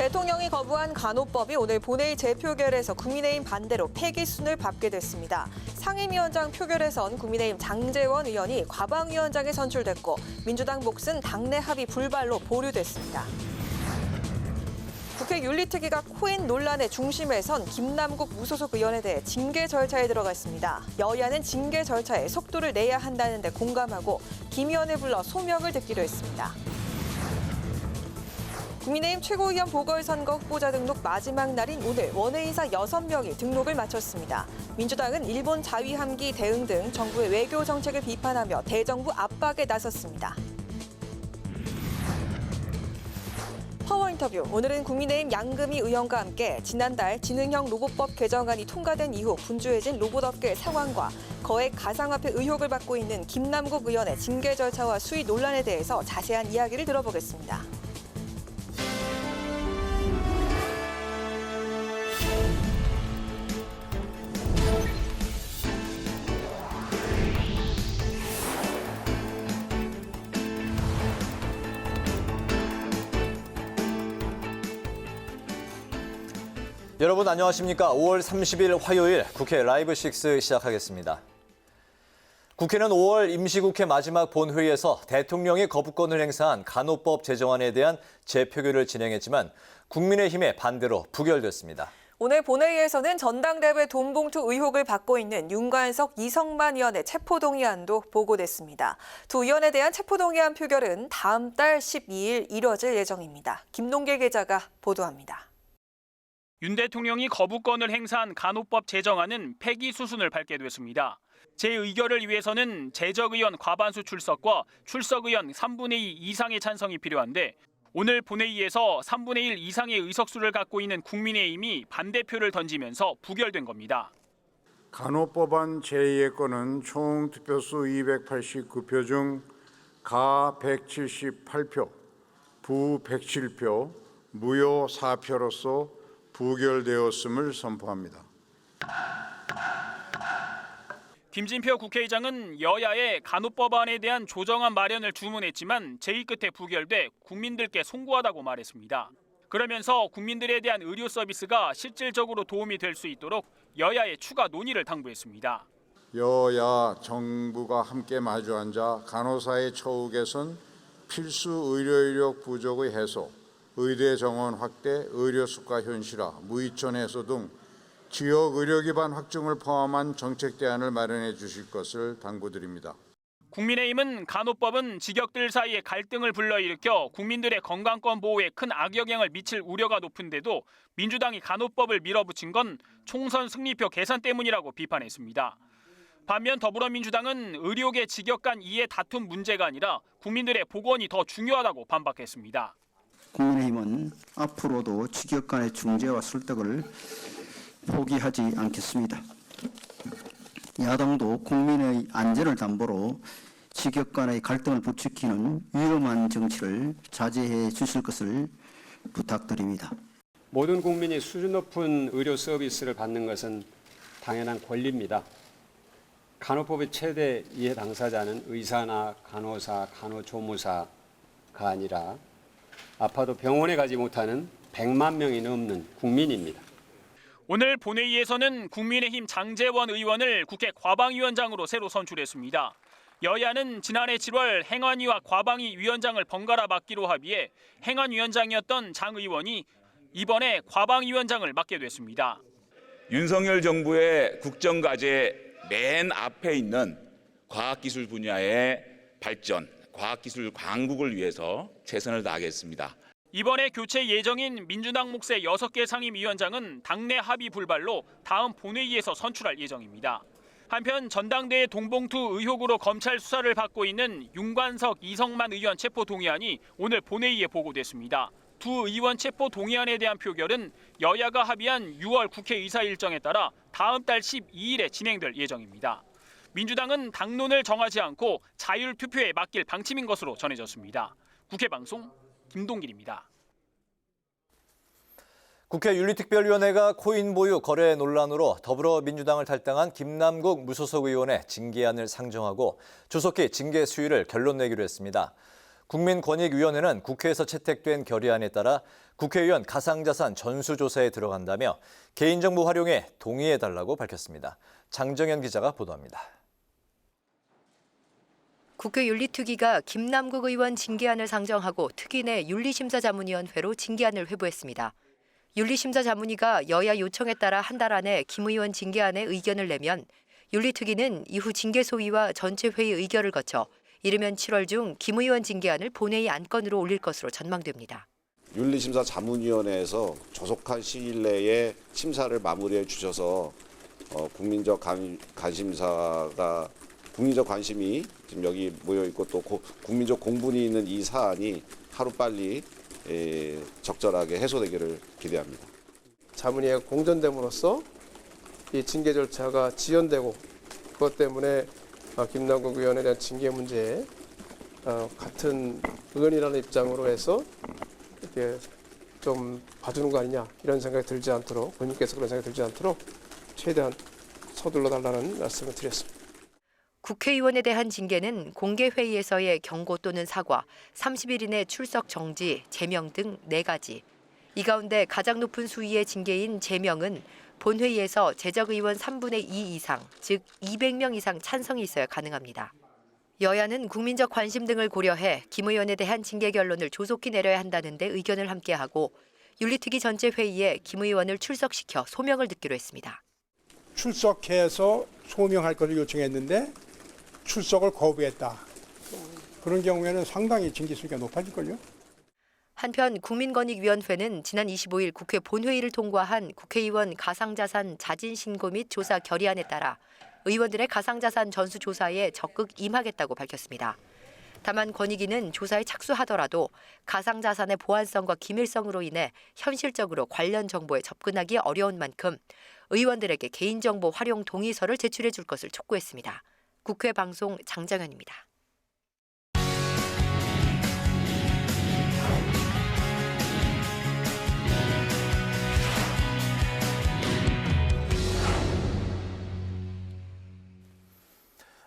대통령이 거부한 간호법이 오늘 본회의 재표결에서 국민의힘 반대로 폐기순을 밟게 됐습니다. 상임위원장 표결에선 국민의힘 장제원 의원이 과방위원장에 선출됐고 민주당 몫은 당내 합의 불발로 보류됐습니다. 국회 윤리특위가 코인 논란의 중심에 선 김남국 무소속 의원에 대해 징계 절차에 들어갔습니다. 여야는 징계 절차에 속도를 내야 한다는 데 공감하고 김 의원을 불러 소명을 듣기로 했습니다. 국민의힘 최고위원 보궐선거 후보자 등록 마지막 날인 오늘 원외인사 6명이 등록을 마쳤습니다. 민주당은 일본 자위함기 대응 등 정부의 외교 정책을 비판하며 대정부 압박에 나섰습니다. 파워 인터뷰. 오늘은 국민의힘 양금희 의원과 함께 지난달 지능형 로봇법 개정안이 통과된 이후 분주해진 로봇업계 상황과 거액 가상화폐 의혹을 받고 있는 김남국 의원의 징계 절차와 수위 논란에 대해서 자세한 이야기를 들어보겠습니다. 여러분 안녕하십니까? 5월 30일 화요일 국회 라이브 6 시작하겠습니다. 국회는 5월 임시국회 마지막 본회의에서 대통령이 거부권을 행사한 간호법 제정안에 대한 재표결을 진행했지만 국민의힘의 반대로 부결됐습니다. 오늘 본회의에서는 전당대회 돈봉투 의혹을 받고 있는 윤관석, 이성만 의원의 체포동의안도 보고됐습니다. 두 의원에 대한 체포동의안 표결은 다음 달 12일 이뤄질 예정입니다. 김동길 기자가 보도합니다. 윤 대통령이 거부권을 행사한 간호법 제정안은 폐기 수순을 밟게 됐습니다. 재의결을 위해서는 재적 의원 과반수 출석과 출석 의원 3분의 2 이상의 찬성이 필요한데 오늘 본회의에서 3분의 1 이상의 의석수를 갖고 있는 국민의힘이 반대표를 던지면서 부결된 겁니다. 간호법안 제2의 건은 총 투표수 289표 중 가 178표, 부 107표, 무효 4표로서 부결되었음을 선포합니다. 김진표 국회의장은 여야의 간호법안에 대한 조정안 마련을 주문했지만 제의 끝에 부결돼 국민들께 송구하다고 말했습니다. 그러면서 국민들에 대한 의료 서비스가 실질적으로 도움이 될 수 있도록 여야의 추가 논의를 당부했습니다. 여야 정부가 함께 마주 앉아 간호사의 처우 개선, 필수 의료 인력 부족의 해소, 의대 정원 확대, 의료 수가 현실화, 무이천 해소 등 지역 의료 기반 확충을 포함한 정책 대안을 마련해 주실 것을 당부드립니다. 국민의힘은 간호법은 직역들 사이에 갈등을 불러일으켜 국민들의 건강권 보호에 큰 악영향을 미칠 우려가 높은데도 민주당이 간호법을 밀어붙인 건 총선 승리표 계산 때문이라고 비판했습니다. 반면 더불어민주당은 의료계 직역 간 이해 다툼 문제가 아니라 국민들의 복원이 더 중요하다고 반박했습니다. 국민의힘은 앞으로도 직역 간의 중재와 설득을 포기하지 않겠습니다. 야당도 국민의 안전을 담보로 직역 간의 갈등을 부추기는 위험한 정치를 자제해 주실 것을 부탁드립니다. 모든 국민이 수준 높은 의료 서비스를 받는 것은 당연한 권리입니다. 간호법의 최대 이해 당사자는 의사나 간호사, 간호조무사가 아니라 아파도 병원에 가지 못하는 100만 명이 넘는 국민입니다. 오늘 본회의에서는 국민의힘 장제원 의원을 국회 과방위원장으로 새로 선출했습니다. 여야는 지난해 7월 행안위와 과방위 위원장을 번갈아 맡기로 합의해 행안위원장이었던 장 의원이 이번에 과방위원장을 맡게 됐습니다. 윤석열 정부의 국정과제 맨 앞에 있는 과학기술 분야의 발전, 과학기술 강국을 위해서 최선을 다하겠습니다. 이번에 교체 예정인 민주당 몫의 6개 상임위원장은 당내 합의 불발로 다음 본회의에서 선출할 예정입니다. 한편 전당대회 돈봉투 의혹으로 검찰 수사를 받고 있는 윤관석, 이성만 의원 체포 동의안이 오늘 본회의에 보고됐습니다. 두 의원 체포 동의안에 대한 표결은 여야가 합의한 6월 국회의사 일정에 따라 다음 달 12일에 진행될 예정입니다. 민주당은 당론을 정하지 않고 자율 투표에 맡길 방침인 것으로 전해졌습니다. 국회 방송 김동길입니다. 국회 윤리특별위원회가 코인 보유 거래 논란으로 더불어민주당을 탈당한 김남국 무소속 의원의 징계안을 상정하고 조속히 징계 수위를 결론 내기로 했습니다. 국민권익위원회는 국회에서 채택된 결의안에 따라 국회의원 가상자산 전수조사에 들어간다며 개인정보 활용에 동의해달라고 밝혔습니다. 장정현 기자가 보도합니다. 국회 윤리특위가 김남국 의원 징계안을 상정하고 특위 내 윤리심사자문위원회로 징계안을 회부했습니다. 윤리심사자문위가 여야 요청에 따라 한 달 안에 김 의원 징계안에 의견을 내면 윤리특위는 이후 징계 소위와 전체 회의 의결을 거쳐 이르면 7월 중 김 의원 징계안을 본회의 안건으로 올릴 것으로 전망됩니다. 윤리심사자문위원회에서 조속한 시일 내에 심사를 마무리해 주셔서 국민적 관심이 지금 여기 모여 있고 또 국민적 공분이 있는 이 사안이 하루빨리 적절하게 해소되기를 기대합니다. 자문위가 공전됨으로써 이 징계 절차가 지연되고 그것 때문에 김남국 의원에 대한 징계 문제에 같은 의원이라는 입장으로 해서 이렇게 좀 봐주는 거 아니냐 이런 생각이 들지 않도록 본인께서 그런 생각이 들지 않도록 최대한 서둘러 달라는 말씀을 드렸습니다. 국회의원에 대한 징계는 공개회의에서의 경고 또는 사과, 30일 이내 출석 정지, 제명 등 4가지. 이 가운데 가장 높은 수위의 징계인 제명은 본회의에서 재적 의원 3분의 2 이상, 즉 200명 이상 찬성이 있어야 가능합니다. 여야는 국민적 관심 등을 고려해 김 의원에 대한 징계 결론을 조속히 내려야 한다는 데 의견을 함께하고 윤리특위 전체 회의에 김 의원을 출석시켜 소명을 듣기로 했습니다. 출석해서 소명할 것을 요청했는데 출석을 거부했다. 그런 경우에는 상당히 징계 수위가 높아질걸요. 한편 국민권익위원회는 지난 25일 국회 본회의를 통과한 국회의원 가상자산 자진신고 및 조사 결의안에 따라 의원들의 가상자산 전수조사에 적극 임하겠다고 밝혔습니다. 다만 권익위는 조사에 착수하더라도 가상자산의 보안성과 기밀성으로 인해 현실적으로 관련 정보에 접근하기 어려운 만큼 의원들에게 개인정보 활용 동의서를 제출해 줄 것을 촉구했습니다. 국회 방송 장정현입니다.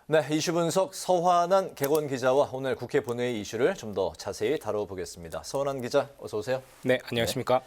네, 이슈 분석 서환한 객원 기자와 오늘 국회 본회의 이슈를 좀 더 자세히 다뤄보겠습니다. 서환한 기자, 어서 오세요. 네, 안녕하십니까?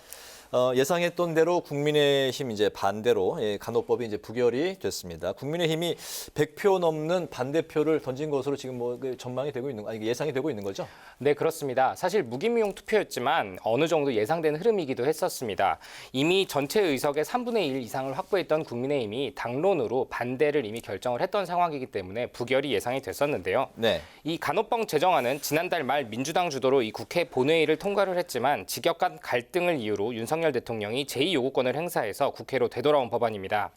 예상했던 대로 국민의힘 이제 반대로 간호법이 이제 부결이 됐습니다. 국민의힘이 100표 넘는 반대표를 던진 것으로 지금 전망이 되고 있는, 예상이 되고 있는 거죠? 네, 그렇습니다. 사실 무기미용 투표였지만 어느 정도 예상된 흐름이기도 했었습니다. 이미 전체 의석의 3분의 1 이상을 확보했던 국민의힘이 당론으로 반대를 이미 결정을 했던 상황이기 때문에 부결이 예상이 됐었는데요. 네. 이 간호법 제정안은 지난달 말 민주당 주도로 이 국회 본회의를 통과를 했지만 직역 간 갈등을 이유로 윤석열 대통령이 제2요구권을 행사해서 국회로 되돌아온 법안입니다.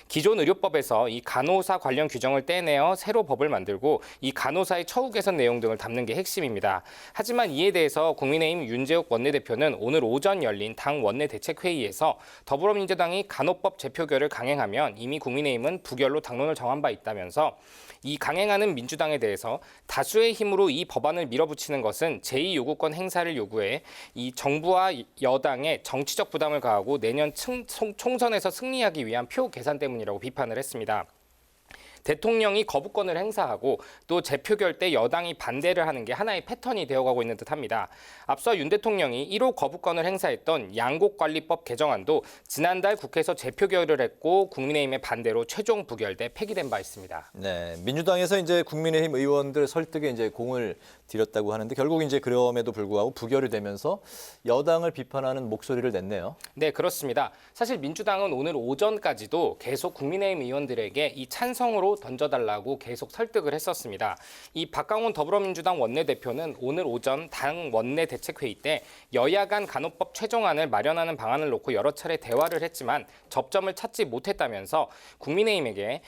기존 의료법에서 이 간호사 관련 규정을 떼내어 새로 법을 만들고 이 간호사의 처우 개선 내용 등을 담는 게 핵심입니다. 하지만 이에 대해서 국민의힘 윤재욱 원내대표는 오늘 오전 열린 당 원내대책회의에서 더불어민주당이 간호법 재표결을 강행하면 이미 국민의힘은 부결로 당론을 정한 바 있다면서 이 강행하는 민주당에 대해서 다수의 힘으로 이 법안을 밀어붙이는 것은 제2요구권 행사를 요구해 이 정부와 여당의 정치적 부담을 가하고 내년 총선에서 승리하기 위한 표 계산 때문이라고 비판을 했습니다. 대통령이 거부권을 행사하고 또 재표결 때 여당이 반대를 하는 게 하나의 패턴이 되어가고 있는 듯합니다. 앞서 윤 대통령이 1호 거부권을 행사했던 양곡관리법 개정안도 지난달 국회에서 재표결을 했고 국민의힘의 반대로 최종 부결돼 폐기된 바 있습니다. 네, 민주당에서 이제 국민의힘 의원들 설득에 이제 공을 들였다고 하는데 결국 이제 그럼에도 불구하고 부결이 되면서 여당을 비판하는 목소리를 냈네요. 네, 그렇습니다. 사실 민주당은 오늘 오전까지도 계속 국민의힘 의원들에게 이 찬성으로 던져달라고 계속 설득을 했었습니다. 이 박강원 더불어민주당 원내대표는 오늘 오전 당 원내대책회의 때 여야 간 간호법 최종안을 마련하는 방안을 놓고 여러 차례 대화를 했지만 접점을 찾지 못했다면서 국민의힘에게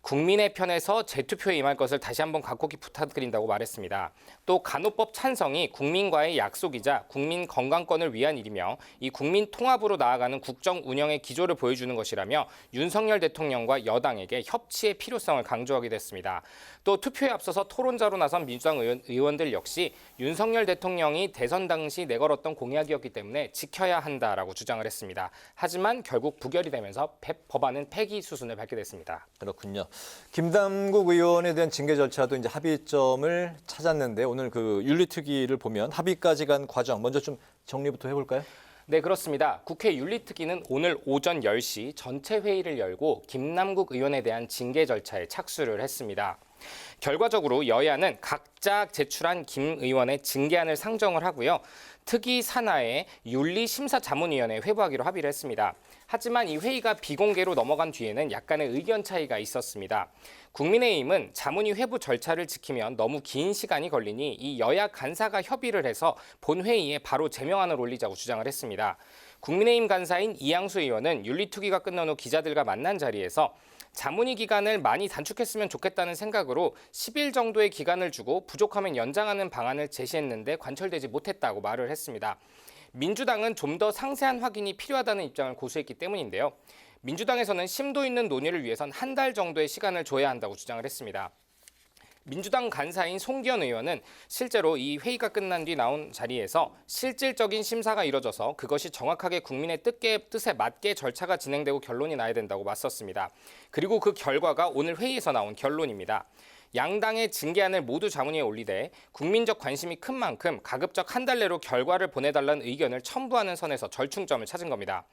국민의 편에서 재투표에 임할 것을 다시 한번 각곡히 부탁드린다고 말했습니다. 또 간호법 찬성이 국민과의 약속이자 국민 건강권을 위한 일이며 이 국민 통합으로 나아가는 국정 운영의 기조를 보여주는 것이라며 윤석열 대통령과 여당에게 협치의 필요성을 강조하기도 했습니다. 또 투표에 앞서서 토론자로 나선 민주당 의원들 역시 윤석열 대통령이 대선 당시 내걸었던 공약이었기 때문에 지켜야 한다라고 주장을 했습니다. 하지만 결국 부결이 되면서 법안은 폐기 수순을 밟게 됐습니다. 그렇군요. 김남국 의원에 대한 징계 절차도 이제 합의점을 찾았는데 오늘 그 윤리특위를 보면 합의까지 간 과정 먼저 좀 정리부터 해볼까요? 네, 그렇습니다. 국회 윤리특위는 오늘 오전 10시 전체 회의를 열고 김남국 의원에 대한 징계 절차에 착수를 했습니다. 결과적으로 여야는 각자 제출한 김 의원의 징계안을 상정을 하고요. 특위 산하의 윤리심사자문위원회에 회부하기로 합의를 했습니다. 하지만 이 회의가 비공개로 넘어간 뒤에는 약간의 의견 차이가 있었습니다. 국민의힘은 자문위 회부 절차를 지키면 너무 긴 시간이 걸리니 이 여야 간사가 협의를 해서 본회의에 바로 제명안을 올리자고 주장을 했습니다. 국민의힘 간사인 이양수 의원은 윤리특위가 끝난 후 기자들과 만난 자리에서 자문위 기간을 많이 단축했으면 좋겠다는 생각으로 10일 정도의 기간을 주고 부족하면 연장하는 방안을 제시했는데 관철되지 못했다고 말을 했습니다. 민주당은 좀 더 상세한 확인이 필요하다는 입장을 고수했기 때문인데요. 민주당에서는 심도 있는 논의를 위해선 한 달 정도의 시간을 줘야 한다고 주장을 했습니다. 민주당 간사인 송기현 의원은 실제로 이 회의가 끝난 뒤 나온 자리에서 실질적인 심사가 이뤄져서 그것이 정확하게 국민의 뜻에 맞게 절차가 진행되고 결론이 나야 된다고 맞섰습니다. 그리고 그 결과가 오늘 회의에서 나온 결론입니다. 양당의 징계안을 모두 자문위에 올리되 국민적 관심이 큰 만큼 가급적 한 달 내로 결과를 보내달라는 의견을 첨부하는 선에서 절충점을 찾은 겁니다.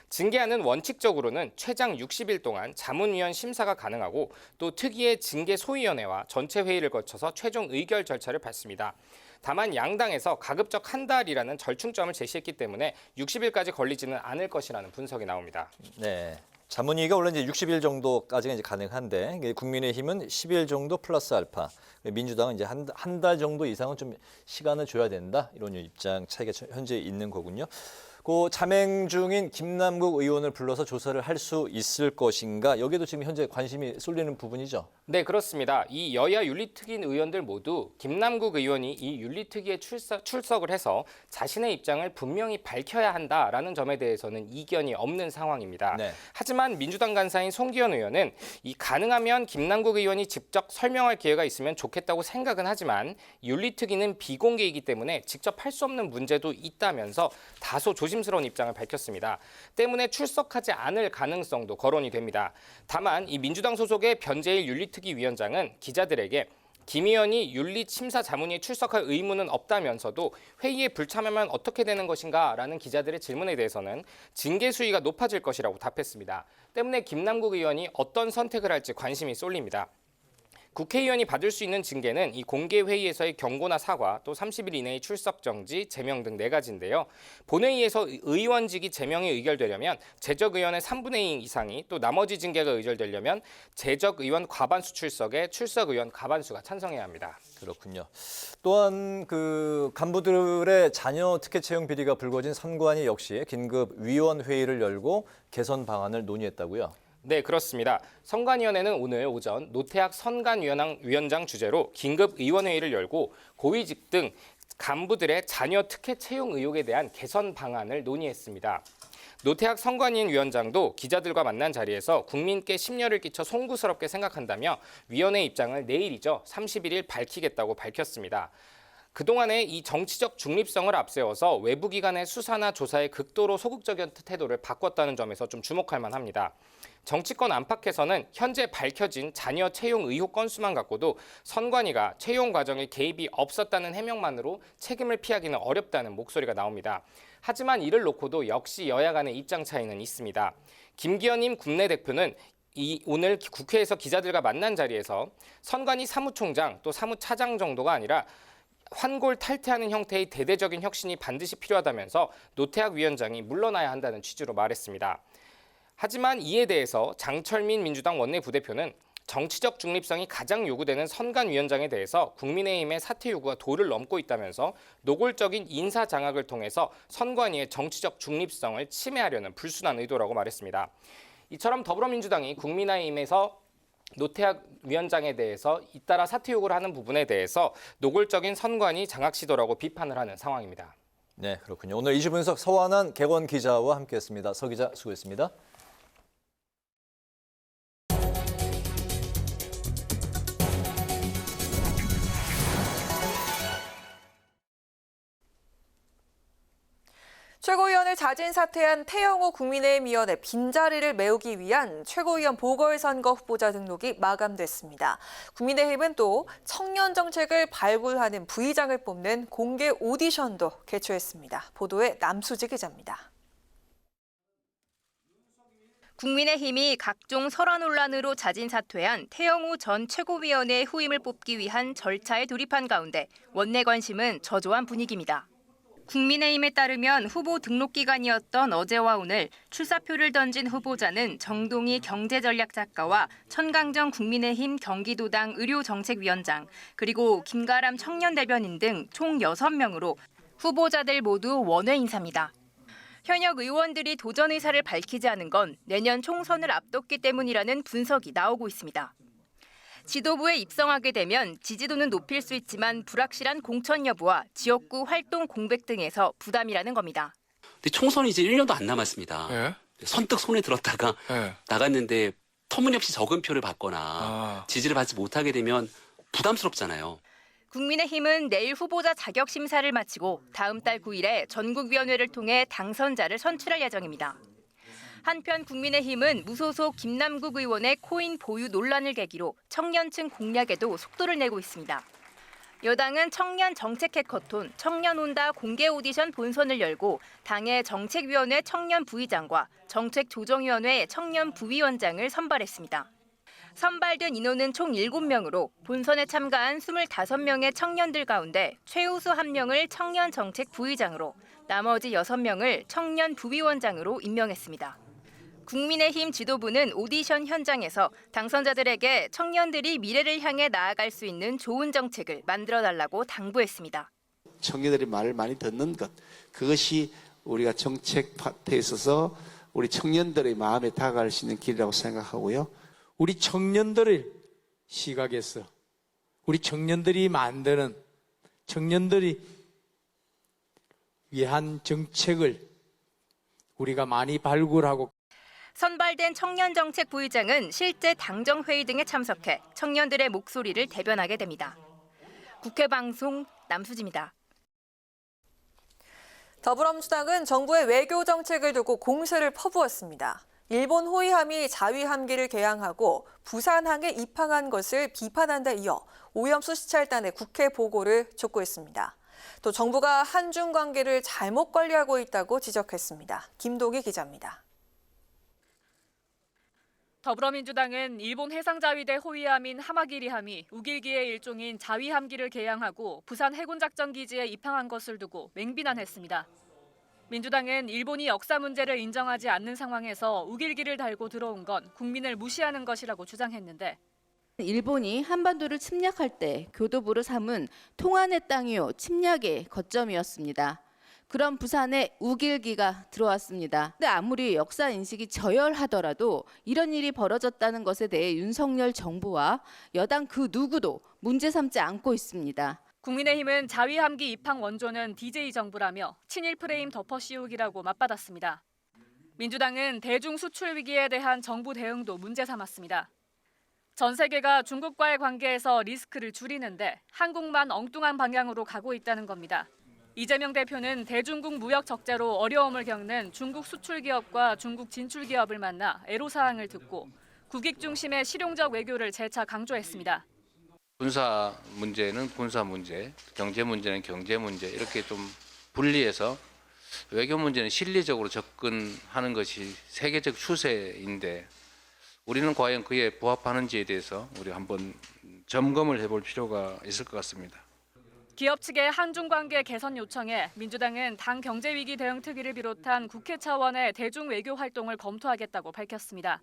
징계안은 원칙적으로는 최장 60일 동안 자문위원 심사가 가능하고 또 특위의 징계소위원회와 전체 회의를 거쳐서 최종 의결 절차를 밟습니다. 다만 양당에서 가급적 한 달이라는 절충점을 제시했기 때문에 60일까지 걸리지는 않을 것이라는 분석이 나옵니다. 네. 자문위가 원래 이제 60일 정도까지가 이제 가능한데 국민의힘은 10일 정도 플러스 알파, 민주당은 이제 한 달 정도 이상은 좀 시간을 줘야 된다 이런 입장 차이가 현재 있는 거군요. 그 자맹 중인 김남국 의원을 불러서 조사를 할 수 있을 것인가 여기에도 지금 현재 관심이 쏠리는 부분이죠. 네, 그렇습니다. 이 여야 윤리특위 의원들 모두 김남국 의원이 이 윤리특위에 출석을 해서 자신의 입장을 분명히 밝혀야 한다라는 점에 대해서는 이견이 없는 상황입니다. 네. 하지만 민주당 간사인 송기현 의원은 이 가능하면 김남국 의원이 직접 설명할 기회가 있으면 좋겠다고 생각은 하지만 윤리특위는 비공개이기 때문에 직접 할 수 없는 문제도 있다면서 다소 조심스러운 입장을 밝혔습니다. 때문에 출석하지 않을 가능성도 거론이 됩니다. 다만 이 민주당 소속의 변재일 윤리특위 위원장은 기자들에게 김 의원이 윤리심사자문위에 출석할 의무는 없다면서도 회의에 불참하면 어떻게 되는 것인가 라는 기자들의 질문에 대해서는 징계 수위가 높아질 것이라고 답했습니다. 때문에 김남국 의원이 어떤 선택을 할지 관심이 쏠립니다. 국회의원이 받을 수 있는 징계는 이 공개회의에서의 경고나 사과, 또 30일 이내의 출석 정지, 제명 등 4가지인데요. 본회의에서 의원직이 제명이 의결되려면 재적의원의 3분의 2 이상이, 또 나머지 징계가 의결되려면 재적의원 과반수 출석에 출석의원 과반수가 찬성해야 합니다. 그렇군요. 또한 그 간부들의 자녀 특혜 채용 비리가 불거진 선관위 역시 긴급 위원회의를 열고 개선 방안을 논의했다고요? 네, 그렇습니다. 선관위원회는 오늘 오전 노태학 선관위원장 주재로 긴급 의원회의를 열고 고위직 등 간부들의 자녀 특혜 채용 의혹에 대한 개선 방안을 논의했습니다. 노태학 선관위원 위원장도 기자들과 만난 자리에서 국민께 심려를 끼쳐 송구스럽게 생각한다며 위원회 입장을 내일이죠, 31일 밝히겠다고 밝혔습니다. 그동안의 이 정치적 중립성을 앞세워서 외부기관의 수사나 조사에 극도로 소극적인 태도를 바꿨다는 점에서 좀 주목할 만합니다. 정치권 안팎에서는 현재 밝혀진 자녀 채용 의혹 건수만 갖고도 선관위가 채용 과정에 개입이 없었다는 해명만으로 책임을 피하기는 어렵다는 목소리가 나옵니다. 하지만 이를 놓고도 역시 여야 간의 입장 차이는 있습니다. 김기현님 국내대표는 오늘 국회에서 기자들과 만난 자리에서 선관위 사무총장 또 사무차장 정도가 아니라 환골 탈퇴하는 형태의 대대적인 혁신이 반드시 필요하다면서 노태학 위원장이 물러나야 한다는 취지로 말했습니다. 하지만 이에 대해서 장철민 민주당 원내부대표는 정치적 중립성이 가장 요구되는 선관위원장에 대해서 국민의힘의 사퇴 요구가 도를 넘고 있다면서 노골적인 인사 장악을 통해서 선관위의 정치적 중립성을 침해하려는 불순한 의도라고 말했습니다. 이처럼 더불어민주당이 국민의힘에서 노태학 위원장에 대해서 잇따라 사퇴 요구를 하는 부분에 대해서 노골적인 선관위 장악 시도라고 비판을 하는 상황입니다. 네, 그렇군요. 오늘 이슈 분석 서완한 객원 기자와 함께했습니다. 서 기자 수고했습니다. 최고위원을 자진 사퇴한 태영호 국민의힘 의원의 빈자리를 메우기 위한 최고위원 보궐선거 후보자 등록이 마감됐습니다. 국민의힘은 또 청년 정책을 발굴하는 부의장을 뽑는 공개 오디션도 개최했습니다. 보도에 남수지 기자입니다. 국민의힘이 각종 설화 논란으로 자진 사퇴한 태영호 전 최고위원의 후임을 뽑기 위한 절차에 돌입한 가운데 원내 관심은 저조한 분위기입니다. 국민의힘에 따르면 후보 등록 기간이었던 어제와 오늘 출사표를 던진 후보자는 정동희 경제전략작가와 천강정 국민의힘 경기도당 의료정책위원장, 그리고 김가람 청년대변인 등 총 6명으로 후보자들 모두 원외 인사입니다. 현역 의원들이 도전 의사를 밝히지 않은 건 내년 총선을 앞뒀기 때문이라는 분석이 나오고 있습니다. 지도부에 입성하게 되면 지지도는 높일 수 있지만 불확실한 공천 여부와 지역구 활동 공백 등에서 부담이라는 겁니다. 근데 총선이 이제 1년도 안 남았습니다. 네? 선뜻 손에 들었다가 네. 나갔는데 터무니없이 적은 표를 받거나 지지를 받지 못하게 되면 부담스럽잖아요. 국민의힘은 내일 후보자 자격 심사를 마치고 다음 달 9일에 전국위원회를 통해 당선자를 선출할 예정입니다. 한편 국민의힘은 무소속 김남국 의원의 코인 보유 논란을 계기로 청년층 공략에도 속도를 내고 있습니다. 여당은 청년 정책 해커톤, 청년 온다 공개 오디션 본선을 열고 당의 정책위원회 청년 부의장과 정책조정위원회 청년 부위원장을 선발했습니다. 선발된 인원은 총 7명으로 본선에 참가한 25명의 청년들 가운데 최우수 1명을 청년 정책 부의장으로, 나머지 6명을 청년 부위원장으로 임명했습니다. 국민의힘 지도부는 오디션 현장에서 당선자들에게 청년들이 미래를 향해 나아갈 수 있는 좋은 정책을 만들어달라고 당부했습니다. 청년들이 말을 많이 듣는 것, 그것이 우리가 정책 파트에 있어서 우리 청년들의 마음에 다가갈 수 있는 길이라고 생각하고요. 우리 청년들을 시각에서 우리 청년들이 만드는 청년들이 위한 정책을 우리가 많이 발굴하고 선발된 청년정책 부의장은 실제 당정회의 등에 참석해 청년들의 목소리를 대변하게 됩니다. 국회 방송 남수지입니다. 더불어민주당은 정부의 외교 정책을 두고 공세를 퍼부었습니다. 일본 호위함이 자위함기를 개항하고 부산항에 입항한 것을 비판한 데 이어 오염수 시찰단의 국회 보고를 촉구했습니다. 또 정부가 한중 관계를 잘못 관리하고 있다고 지적했습니다. 김도기 기자입니다. 더불어민주당은 일본 해상자위대 호위함인 하마기리함이 우길기의 일종인 자위함기를 개항하고 부산 해군작전기지에 입항한 것을 두고 맹비난했습니다. 민주당은 일본이 역사 문제를 인정하지 않는 상황에서 우길기를 달고 들어온 건 국민을 무시하는 것이라고 주장했는데, 일본이 한반도를 침략할 때 교도부를 삼은 통한의 땅이요 침략의 거점이었습니다. 그런 부산에 우길기가 들어왔습니다. 근데 아무리 역사 인식이 저열하더라도 이런 일이 벌어졌다는 것에 대해 윤석열 정부와 여당 그 누구도 문제 삼지 않고 있습니다. 국민의힘은 자위함기 입항 원조는 DJ 정부라며 친일 프레임 덮어 씌우기라고 맞받았습니다. 민주당은 대중 수출 위기에 대한 정부 대응도 문제 삼았습니다. 전 세계가 중국과의 관계에서 리스크를 줄이는데 한국만 엉뚱한 방향으로 가고 있다는 겁니다. 이재명 대표는 대중국 무역 적자로 어려움을 겪는 중국 수출 기업과 중국 진출 기업을 만나 애로사항을 듣고 국익 중심의 실용적 외교를 재차 강조했습니다. 군사 문제는 군사 문제, 경제 문제는 경제 문제, 이렇게 좀 분리해서 외교 문제는 실리적으로 접근하는 것이 세계적 추세인데 우리는 과연 그에 부합하는지에 대해서 우리 한번 점검을 해볼 필요가 있을 것 같습니다. 기업 측의 한중 관계 개선 요청에 민주당은 당 경제위기 대응 특위를 비롯한 국회 차원의 대중 외교 활동을 검토하겠다고 밝혔습니다.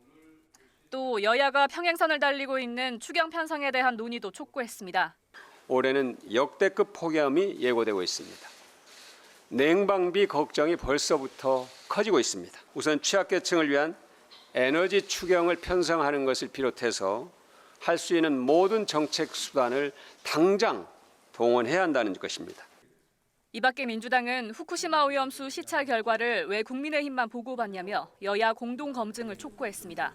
또 여야가 평행선을 달리고 있는 추경 편성에 대한 논의도 촉구했습니다. 올해는 역대급 폭염이 예고되고 있습니다. 냉방비 걱정이 벌써부터 커지고 있습니다. 우선 취약계층을 위한 에너지 추경을 편성하는 것을 비롯해서 할 수 있는 모든 정책 수단을 당장 동원해야 한다는 것입니다. 이 밖에 민주당은 후쿠시마 오염수 시찰 결과를 왜 국민의힘만 보고받냐며 여야 공동 검증을 촉구했습니다.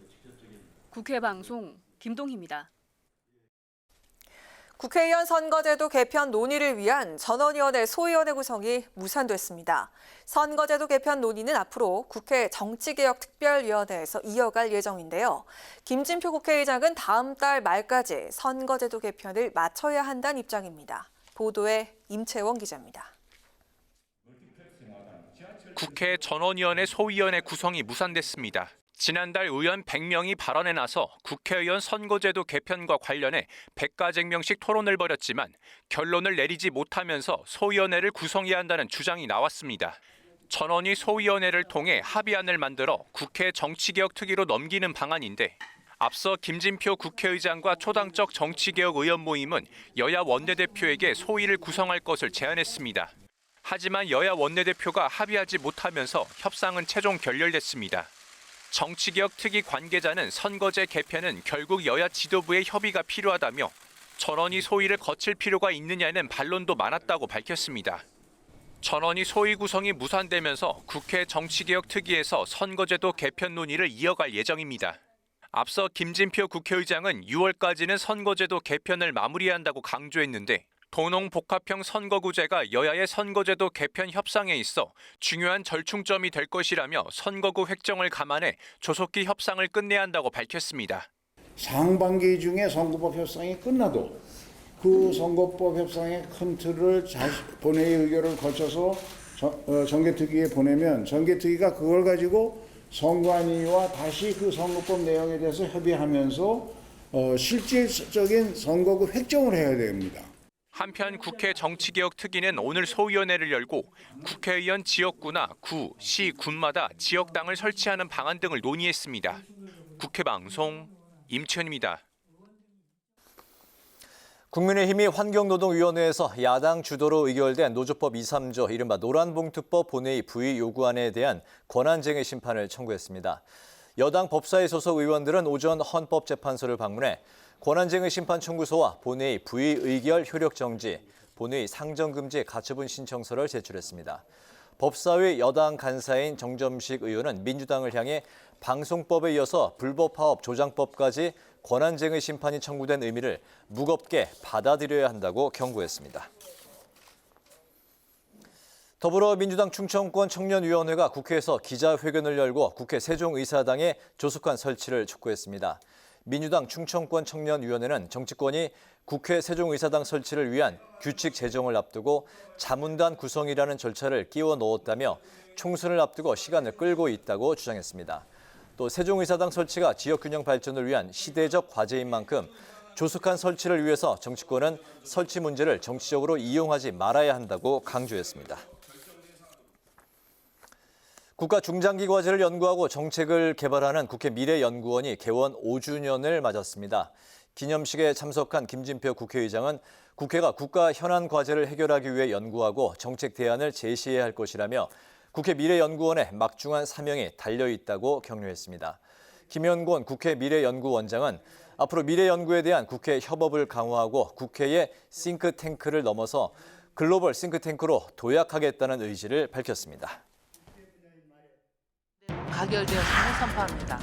국회 방송 김동희입니다. 국회의원 선거제도 개편 논의를 위한 전원위원회 소위원회 구성이 무산됐습니다. 선거제도 개편 논의는 앞으로 국회 정치개혁특별위원회에서 이어갈 예정인데요. 김진표 국회의장은 다음 달 말까지 선거제도 개편을 마쳐야 한다는 입장입니다. 보도에 임채원 기자입니다. 국회 전원위원회 소위원회 구성이 무산됐습니다. 지난달 의원 100명이 발언에 나서 국회의원 선거제도 개편과 관련해 100가쟁명씩 토론을 벌였지만 결론을 내리지 못하면서 소위원회를 구성해야 한다는 주장이 나왔습니다. 전원위 소위원회를 통해 합의안을 만들어 국회 정치개혁특위로 넘기는 방안인데 앞서 김진표 국회의장과 초당적 정치개혁 의원 모임은 여야 원내대표에게 소위를 구성할 것을 제안했습니다. 하지만 여야 원내대표가 합의하지 못하면서 협상은 최종 결렬됐습니다. 정치개혁 특위 관계자는 선거제 개편은 결국 여야 지도부의 협의가 필요하다며 전원위 소위를 거칠 필요가 있느냐는 반론도 많았다고 밝혔습니다. 전원위 소위 구성이 무산되면서 국회 정치개혁 특위에서 선거제도 개편 논의를 이어갈 예정입니다. 앞서 김진표 국회의장은 6월까지는 선거제도 개편을 마무리한다고 강조했는데 도농복합형 선거구제가 여야의 선거제도 개편 협상에 있어 중요한 절충점이 될 것이라며 선거구 획정을 감안해 조속히 협상을 끝내야 한다고 밝혔습니다. 상반기 중에 선거법 협상이 끝나도 그 선거법 협상의 큰 틀을 본회의 의결을 거쳐서 정개특위에 보내면 정개특위가 그걸 가지고 선관위와 다시 그 선거법 내용에 대해서 협의하면서 실질적인 선거구 획정을 해야 됩니다. 한편 국회 정치개혁특위는 오늘 소위원회를 열고 국회의원 지역구나 구, 시, 군마다 지역당을 설치하는 방안 등을 논의했습니다. 국회방송 임채원입니다. 국민의힘이 환경노동위원회에서 야당 주도로 의결된 노조법 2, 3조 이른바 노란봉투법 본회의 부의 요구안에 대한 권한쟁의 심판을 청구했습니다. 여당 법사위 소속 의원들은 오전 헌법재판소를 방문해 권한쟁의 심판 청구서와 본회의 부의 의결 효력 정지, 본회의 상정 금지 가처분 신청서를 제출했습니다. 법사위 여당 간사인 정점식 의원은 민주당을 향해 방송법에 이어서 불법 파업 조장법까지 권한쟁의 심판이 청구된 의미를 무겁게 받아들여야 한다고 경고했습니다. 더불어민주당 충청권 청년위원회가 국회에서 기자회견을 열고 국회 세종의사당의 조속한 설치를 촉구했습니다. 민주당 충청권 청년위원회는 정치권이 국회 세종의사당 설치를 위한 규칙 제정을 앞두고 자문단 구성이라는 절차를 끼워 넣었다며 총선을 앞두고 시간을 끌고 있다고 주장했습니다. 또 세종의사당 설치가 지역균형 발전을 위한 시대적 과제인 만큼 조속한 설치를 위해서 정치권은 설치 문제를 정치적으로 이용하지 말아야 한다고 강조했습니다. 국가 중장기 과제를 연구하고 정책을 개발하는 국회 미래연구원이 개원 5주년을 맞았습니다. 기념식에 참석한 김진표 국회의장은 국회가 국가 현안 과제를 해결하기 위해 연구하고 정책 대안을 제시해야 할 것이라며 국회 미래연구원의 막중한 사명이 달려있다고 격려했습니다. 김현곤 국회 미래연구원장은 앞으로 미래연구에 대한 국회 협업을 강화하고 국회의 싱크탱크를 넘어서 글로벌 싱크탱크로 도약하겠다는 의지를 밝혔습니다. 가결되었음을 선포합니다.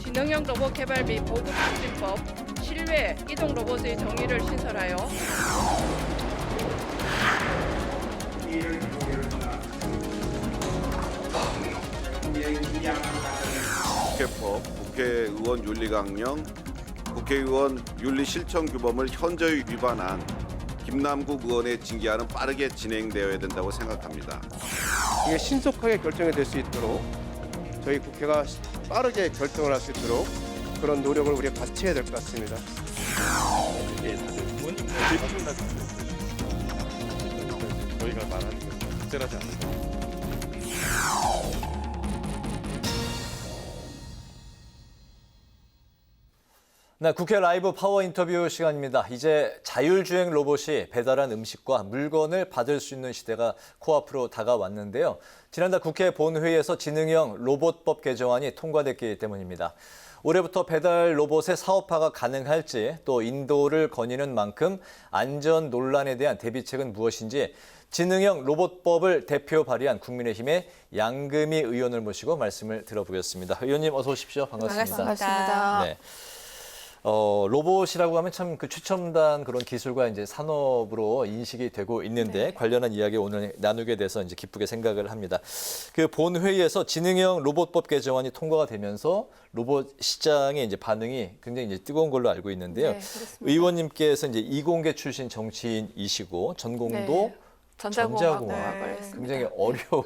지능형 로봇 개발 및 보급 추진법, 실외 이동 로봇의 정의를 신설하여 국회법, 국회의원 윤리강령, 국회의원 윤리실천규범을 현저히 위반한 김남국 의원의 징계안은 빠르게 진행되어야 된다고 생각합니다. 이게 신속하게 결정이 될 수 있도록 저희 국회가 빠르게 결정을 할 수 있도록 그런 노력을 우리가 같이 해야 될 것 같습니다. 저희가 말하는 건 적절하지 않습니다. 네, 국회 라이브 파워 인터뷰 시간입니다. 이제 자율주행 로봇이 배달한 음식과 물건을 받을 수 있는 시대가 코앞으로 다가왔는데요. 지난달 국회 본회의에서 지능형 로봇법 개정안이 통과됐기 때문입니다. 올해부터 배달 로봇의 사업화가 가능할지 또 인도를 거니는 만큼 안전 논란에 대한 대비책은 무엇인지 지능형 로봇법을 대표 발의한 국민의힘의 양금희 의원을 모시고 말씀을 들어보겠습니다. 의원님 어서 오십시오. 반갑습니다. 반갑습니다. 네. 로봇이라고 하면 참 그 최첨단 그런 기술과 이제 산업으로 인식이 되고 있는데 관련한 이야기 오늘 나누게 돼서 이제 기쁘게 생각을 합니다. 그 본회의에서 지능형 로봇법 개정안이 통과가 되면서 로봇 시장의 이제 반응이 굉장히 이제 뜨거운 걸로 알고 있는데요. 의원님께서 이제 이공계 출신 정치인이시고 전공도 전자공학을 굉장히 어려운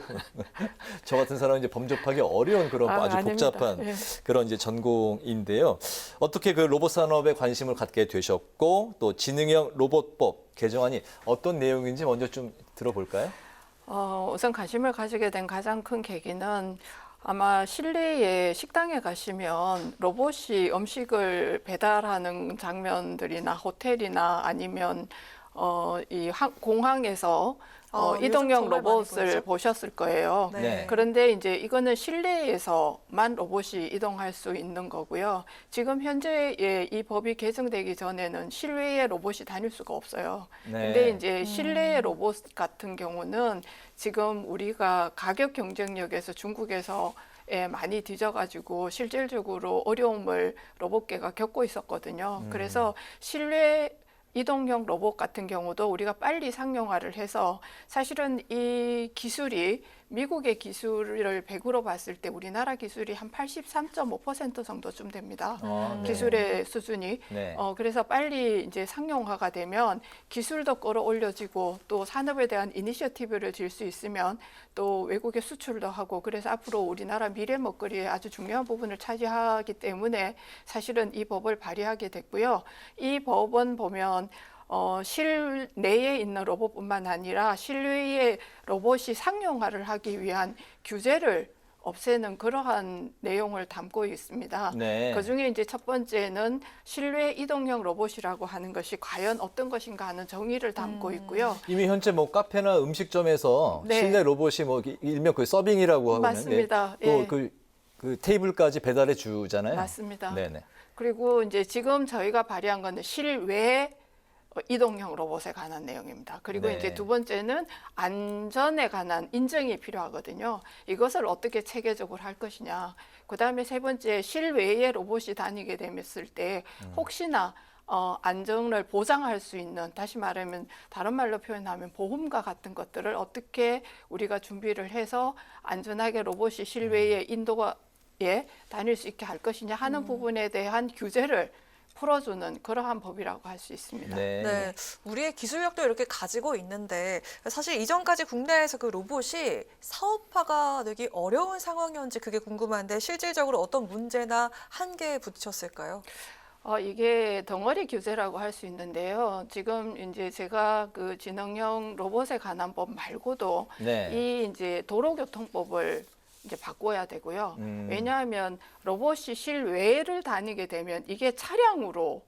저 같은 사람은 이제 범접하기 어려운 그런 아주 복잡한 그런 이제 전공인데요. 어떻게 그 로봇 산업에 관심을 갖게 되셨고 또 지능형 로봇법 개정안이 어떤 내용인지 먼저 좀 들어볼까요? 우선 관심을 가지게 된 가장 큰 계기는 아마 실내에 식당에 가시면 로봇이 음식을 배달하는 장면들이나 호텔이나 아니면 이 공항에서 이동형 로봇을 보셨을 거예요. 네. 그런데 이제 이거는 실내에서만 로봇이 이동할 수 있는 거고요. 지금 현재의 이 법이 개정되기 전에는 실외에 로봇이 다닐 수가 없어요. 근데 이제 실내의 로봇 같은 경우는 지금 우리가 가격 경쟁력에서 중국에서 많이 뒤져가지고 실질적으로 어려움을 로봇계가 겪고 있었거든요. 그래서 실내 이동형 로봇 같은 경우도 우리가 빨리 상용화를 해서 사실은 이 기술이 미국의 기술을 100으로 봤을 때 우리나라 기술이 한 83.5% 정도쯤 됩니다. 기술의 수준이. 그래서 빨리 이제 상용화가 되면 기술도 끌어올려지고 또 산업에 대한 이니셔티브를 질 수 있으면 또 외국에 수출도 하고 그래서 앞으로 우리나라 미래 먹거리의 아주 중요한 부분을 차지하기 때문에 사실은 이 법을 발의하게 됐고요. 이 법은 보면 실내에 있는 로봇뿐만 아니라 실외의 로봇이 상용화를 하기 위한 규제를 없애는 그러한 내용을 담고 있습니다. 그중에 이제 첫 번째는 실외 이동형 로봇이라고 하는 것이 과연 어떤 것인가 하는 정의를 담고 있고요. 이미 현재 뭐 카페나 음식점에서 실내 로봇이 뭐 일명 그 서빙이라고 하고 맞습니다. 또 그 테이블까지 배달해 주잖아요. 맞습니다. 네네. 그리고 이제 지금 저희가 발의한 거는 실외 이동형 로봇에 관한 내용입니다. 그리고 이제 두 번째는 안전에 관한 인증이 필요하거든요. 이것을 어떻게 체계적으로 할 것이냐. 그다음에 세 번째 실외에 로봇이 다니게 됐을 때 혹시나 안전을 보장할 수 있는, 다시 말하면 다른 말로 표현하면 보험과 같은 것들을 어떻게 우리가 준비를 해서 안전하게 로봇이 실외에 인도에 다닐 수 있게 할 것이냐 하는 부분에 대한 규제를 풀어주는 그러한 법이라고 할 수 있습니다. 네, 우리의 기술력도 이렇게 가지고 있는데 사실 이전까지 국내에서 그 로봇이 사업화가 되기 어려운 상황이었는지 그게 궁금한데 실질적으로 어떤 문제나 한계에 부딪혔을까요? 이게 덩어리 규제라고 할 수 있는데요. 지금 이제 제가 그 지능형 로봇에 관한 법 말고도 이 이제 도로교통법을 이제 바꿔야 되고요. 왜냐하면 로봇이 실외를 다니게 되면 이게 차량으로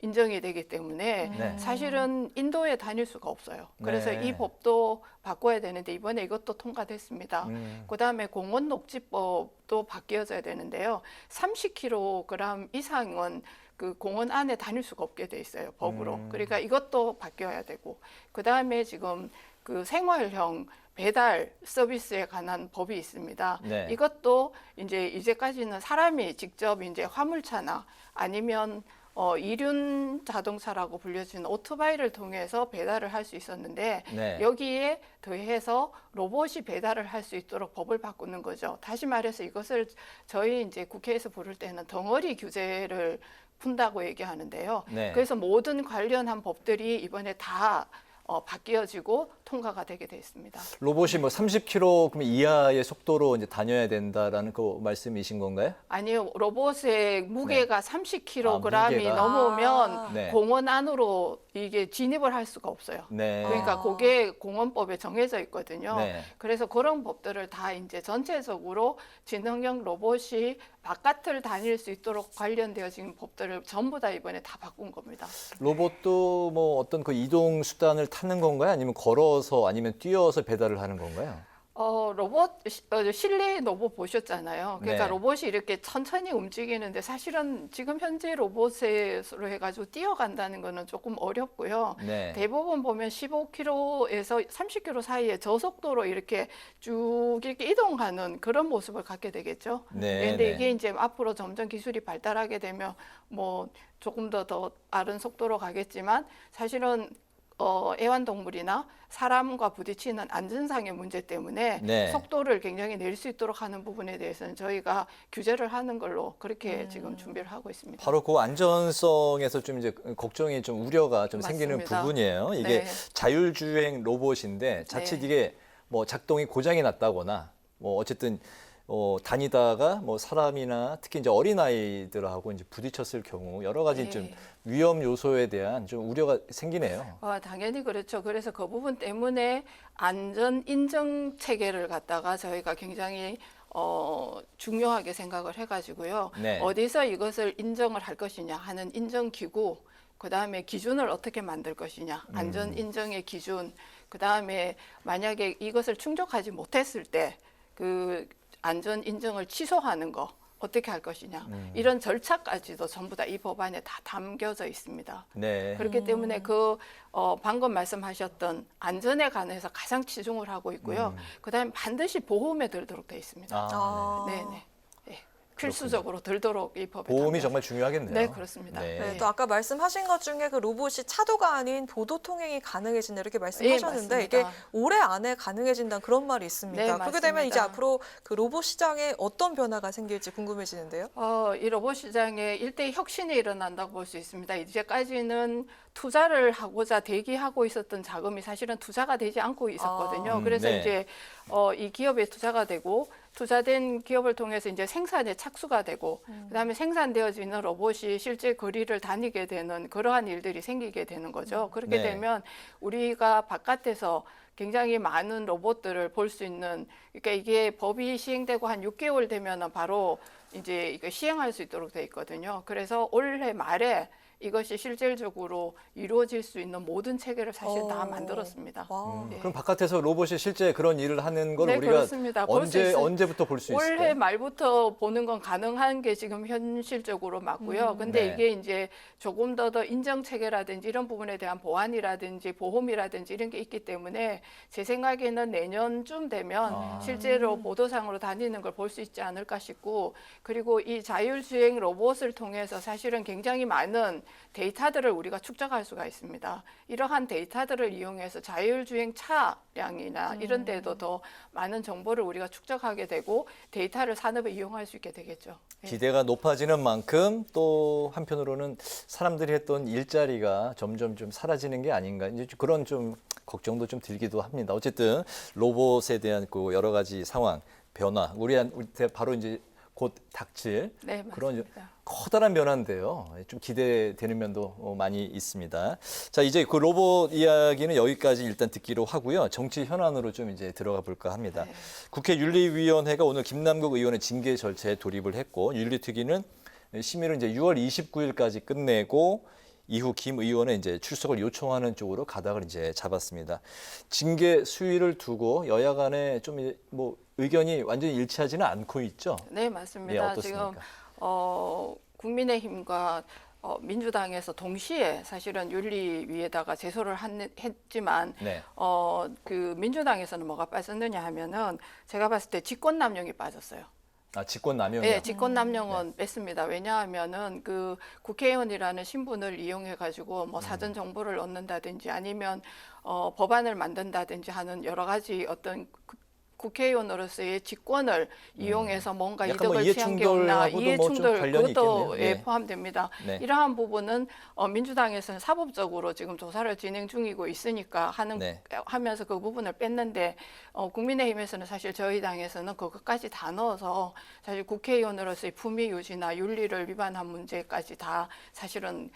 인정이 되기 때문에 사실은 인도에 다닐 수가 없어요. 그래서 이 법도 바꿔야 되는데 이번에 이것도 통과됐습니다. 그다음에 공원 녹지법도 바뀌어져야 되는데요. 30kg 이상은 그 공원 안에 다닐 수가 없게 돼 있어요. 법으로. 그러니까 이것도 바뀌어야 되고 그다음에 지금 그 생활형 배달 서비스에 관한 법이 있습니다. 이것도 이제까지는 사람이 직접 이제 화물차나 아니면 이륜 자동차라고 불려지는 오토바이를 통해서 배달을 할 수 있었는데 여기에 더해서 로봇이 배달을 할 수 있도록 법을 바꾸는 거죠. 다시 말해서 이것을 저희 이제 국회에서 부를 때는 덩어리 규제를 푼다고 얘기하는데요. 그래서 모든 관련한 법들이 이번에 다 바뀌어지고 통과가 되게 됐습니다. 로봇이 뭐 30km 이하의 속도로 이제 다녀야 된다라는 그 말씀이신 건가요? 아니요, 로봇의 무게가 30kg이 넘으면 공원 안으로 이게 진입을 할 수가 없어요. 그러니까 그게 공원법에 정해져 있거든요. 그래서 그런 법들을 다 이제 전체적으로 지능형 로봇이 바깥을 다닐 수 있도록 관련되어진 법들을 전부 다 이번에 다 바꾼 겁니다. 로봇도 뭐 어떤 그 이동 수단을 타는 건가요? 아니면 걸어서 아니면 뛰어서 배달을 하는 건가요? 실내 로봇 보셨잖아요. 그러니까 네. 로봇이 이렇게 천천히 움직이는데 사실은 지금 현재 로봇으로 해가지고 뛰어간다는 거는 조금 어렵고요. 네. 대부분 보면 15km에서 30km 사이에 저속도로 이렇게 쭉 이렇게 이동하는 그런 모습을 갖게 되겠죠. 네, 근데 네. 이게 이제 앞으로 점점 기술이 발달하게 되면 뭐 조금 더 빠른 속도로 가겠지만 사실은 애완동물이나 사람과 부딪히는 안전상의 문제 때문에 네. 속도를 굉장히 낼 수 있도록 하는 부분에 대해서는 저희가 규제를 하는 걸로 그렇게 지금 준비를 하고 있습니다. 바로 그 안전성에서 좀 이제 걱정이 좀 우려가 좀 생기는 맞습니다. 부분이에요. 이게 네. 자율주행 로봇인데 자칫 네. 이게 뭐 작동이 고장이 났다거나 뭐 어쨌든 다니다가 뭐 사람이나 특히 이제 어린 아이들하고 이제 부딪혔을 경우 여러 가지 네. 좀 위험 요소에 대한 좀 우려가 생기네요. 당연히 그렇죠. 그래서 그 부분 때문에 안전 인증 체계를 갖다가 저희가 굉장히 중요하게 생각을 해가지고요. 네. 어디서 이것을 인정을 할 것이냐 하는 인정기구, 그다음에 기준을 어떻게 만들 것이냐, 안전 인정의 기준, 그다음에 만약에 이것을 충족하지 못했을 때 그 안전 인정을 취소하는 거 어떻게 할 것이냐, 이런 절차까지도 전부 다 이 법안에 다 담겨져 있습니다. 네. 그렇기 때문에 방금 말씀하셨던 안전에 관해서 가장 치중을 하고 있고요. 그다음에 반드시 보험에 들도록 돼 있습니다. 네네. 필수적으로 들도록 이 법에 보험이 담겨 정말 중요하겠네요. 네, 그렇습니다. 네. 네, 또 아까 말씀하신 것 중에 그 로봇이 차도가 아닌 도도 통행이 가능해진다 이렇게 말씀하셨는데 네, 이게 맞습니다. 올해 안에 가능해진다는 그런 말이 있습니다. 네, 그렇게 되면 이제 맞습니다. 앞으로 그 로봇 시장에 어떤 변화가 생길지 궁금해지는데요. 이 로봇 시장에 일대 혁신이 일어난다고 볼 수 있습니다. 이제까지는 투자를 하고자 대기하고 있었던 자금이 사실은 투자가 되지 않고 있었거든요. 그래서 네. 이제 이 기업에 투자가 되고 투자된 기업을 통해서 이제 생산에 착수가 되고 그다음에 생산되어지는 로봇이 실제 거리를 다니게 되는 그러한 일들이 생기게 되는 거죠. 그렇게 네. 되면 우리가 바깥에서 굉장히 많은 로봇들을 볼 수 있는, 그러니까 이게 법이 시행되고 한 6개월 되면은 바로 이제 이거 시행할 수 있도록 돼 있거든요. 그래서 올해 말에 이것이 실질적으로 이루어질 수 있는 모든 체계를 사실 다 만들었습니다. 네. 그럼 바깥에서 로봇이 실제 그런 일을 하는 걸 네, 우리가 그렇습니다. 볼 수 있어요. 언제부터 볼 수 있을까요? 올해 말부터 보는 건 가능한 게 지금 현실적으로 맞고요. 근데 네. 이게 이제 조금 더 인정 체계라든지 이런 부분에 대한 보완이라든지 보험이라든지 이런 게 있기 때문에 제 생각에는 내년쯤 되면 실제로 보도상으로 다니는 걸 볼 수 있지 않을까 싶고, 그리고 이 자율주행 로봇을 통해서 사실은 굉장히 많은 데이터들을 우리가 축적할 수가 있습니다. 이러한 데이터들을 이용해서 자율주행 차량이나 이런 데도 더 많은 정보를 우리가 축적하게 되고 데이터를 산업에 이용할 수 있게 되겠죠. 네. 기대가 높아지는 만큼 또 한편으로는 사람들이 했던 일자리가 점점 좀 사라지는 게 아닌가, 이제 그런 좀 걱정도 좀 들기도 합니다. 어쨌든 로봇에 대한 그 여러 가지 상황, 변화, 우리한테 바로 이제 곧 닥칠 네, 그런 맞습니다. 커다란 변화인데요. 좀 기대되는 면도 많이 있습니다. 자, 이제 그 로봇 이야기는 여기까지 일단 듣기로 하고요. 정치 현안으로 좀 이제 들어가 볼까 합니다. 네. 국회 윤리위원회가 오늘 김남국 의원의 징계 절차에 돌입을 했고, 윤리특위는 심의를 이제 6월 29일까지 끝내고 이후 김 의원의 이제 출석을 요청하는 쪽으로 가닥을 이제 잡았습니다. 징계 수위를 두고 여야 간에 좀 뭐 의견이 완전히 일치하지는 않고 있죠. 네, 예, 맞습니다. 어떻습니까? 지금 국민의힘과 민주당에서 동시에 사실은 윤리위에다가 제소를 했지만 네. 그 민주당에서는 뭐가 빠졌느냐 하면은 제가 봤을 때 직권남용이 빠졌어요. 직권남용이요? 네, 직권남용은 뺐습니다. 왜냐하면은 그 국회의원이라는 신분을 이용해 가지고 뭐 사전 정보를 얻는다든지 아니면 법안을 만든다든지 하는 여러 가지 어떤 국회의원으로서의 직권을 이용해서 뭔가 약간 뭐 이득을 취한 게 없나, 이해충돌하고도 이해충돌 관련이 그것도 있겠네요. 네. 포함됩니다. 네. 이러한 부분은 민주당에서는 사법적으로 지금 조사를 진행 중이고 있으니까 네. 하면서 그 부분을 뺐는데 국민의힘에서는 사실 저희 당에서는 그것까지 다 넣어서 사실 국회의원으로서의 품위 유지나 윤리를 위반한 문제까지 다 사실은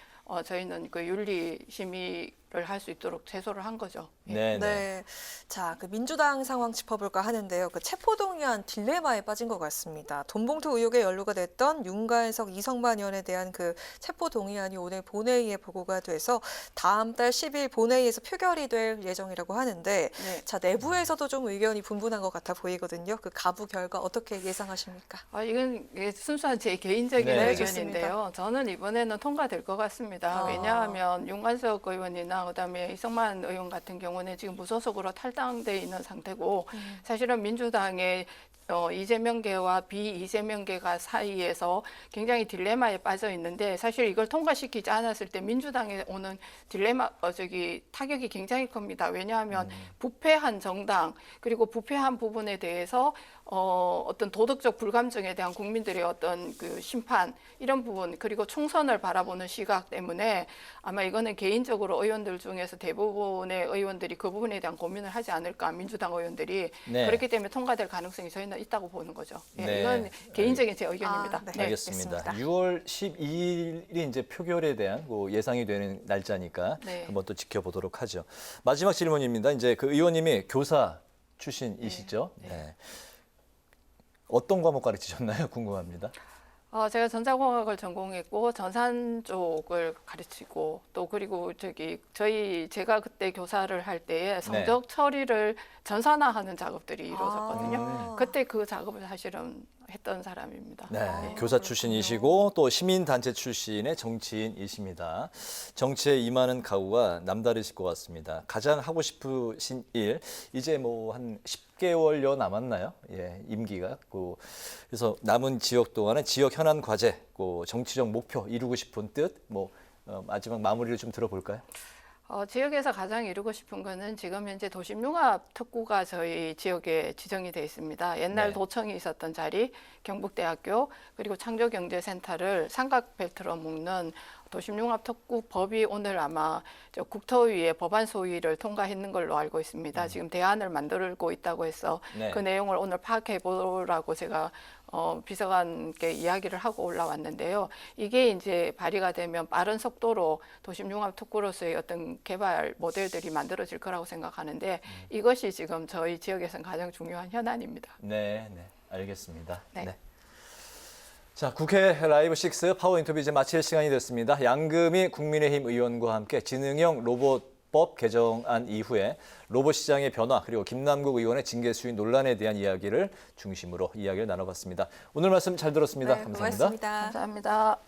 저희는 그 윤리 심의를 할 수 있도록 제소를 한 거죠. 네. 자, 그 민주당 상황 짚어볼까 하는데요. 그 체포동의안 딜레마에 빠진 것 같습니다. 돈봉투 의혹에 연루가 됐던 윤관석, 이성만 의원에 대한 그 체포동의안이 오늘 본회의에 보고가 돼서 다음 달 10일 본회의에서 표결이 될 예정이라고 하는데 자, 내부에서도 좀 의견이 분분한 것 같아 보이거든요. 그 가부 결과 어떻게 예상하십니까? 이건 순수한 제 개인적인 네, 의견인데요. 저는 이번에는 통과될 것 같습니다. 왜냐하면 윤관석 의원이나 그다음에 이성만 의원 같은 경우는 지금 무소속으로 탈당돼 있는 상태고 사실은 민주당의 이재명계와 비이재명계가 사이에서 굉장히 딜레마에 빠져 있는데 사실 이걸 통과시키지 않았을 때 민주당에 오는 타격이 굉장히 큽니다. 왜냐하면 부패한 정당 그리고 부패한 부분에 대해서 어떤 도덕적 불감증에 대한 국민들의 어떤 그 심판 이런 부분 그리고 총선을 바라보는 시각 때문에 아마 이거는 개인적으로 의원들 중에서 대부분의 의원들이 그 부분에 대한 고민을 하지 않을까 민주당 의원들이 그렇기 때문에 통과될 가능성이 저희는 있다고 보는 거죠. 이건 개인적인 제 의견입니다. 알겠습니다. 6월 12일이 이제 표결에 대한 예상이 되는 날짜니까 한번 또 지켜보도록 하죠. 마지막 질문입니다. 이제 그 의원님이 교사 출신이시죠? 네. 어떤 과목 가르치셨나요? 궁금합니다. 제가 전자공학을 전공했고 전산 쪽을 가르치고 또 그리고 제가 그때 교사를 할 때에 성적 처리를 전산화하는 작업들이 이루어졌거든요. 그때 그 작업을 사실은 했던 사람입니다. 교사 출신이시고 또 시민단체 출신의 정치인이십니다. 정치에 임하는 각오가 남다르실 것 같습니다. 가장 하고 싶으신 일, 이제 뭐 한 10개월여 남았나요? 임기가. 그래서 남은 지역 동안에 지역 현안 과제, 정치적 목표, 이루고 싶은 뜻, 마지막 마무리를 좀 들어볼까요? 지역에서 가장 이루고 싶은 거는 지금 현재 도심융합 특구가 저희 지역에 지정이 되어 있습니다. 옛날 도청이 있었던 자리, 경북대학교, 그리고 창조경제센터를 삼각벨트로 묶는 도심융합 특구법이 오늘 아마 국토위에 법안 소위를 통과했는 걸로 알고 있습니다. 지금 대안을 만들고 있다고 해서 그 내용을 오늘 파악해 보라고 제가 비서관께 이야기를 하고 올라왔는데요. 이게 이제 발의가 되면 빠른 속도로 도심융합 특구로서의 어떤 개발 모델들이 만들어질 거라고 생각하는데 이것이 지금 저희 지역에서는 가장 중요한 현안입니다. 네, 알겠습니다. 자, 국회 라이브 6 파워 인터뷰 이제 마칠 시간이 됐습니다. 양금희 국민의힘 의원과 함께 지능형 로봇법 개정안 이후에 로봇 시장의 변화 그리고 김남국 의원의 징계 수위 논란에 대한 이야기를 중심으로 이야기를 나눠봤습니다. 오늘 말씀 잘 들었습니다. 감사합니다. 고맙습니다. 감사합니다.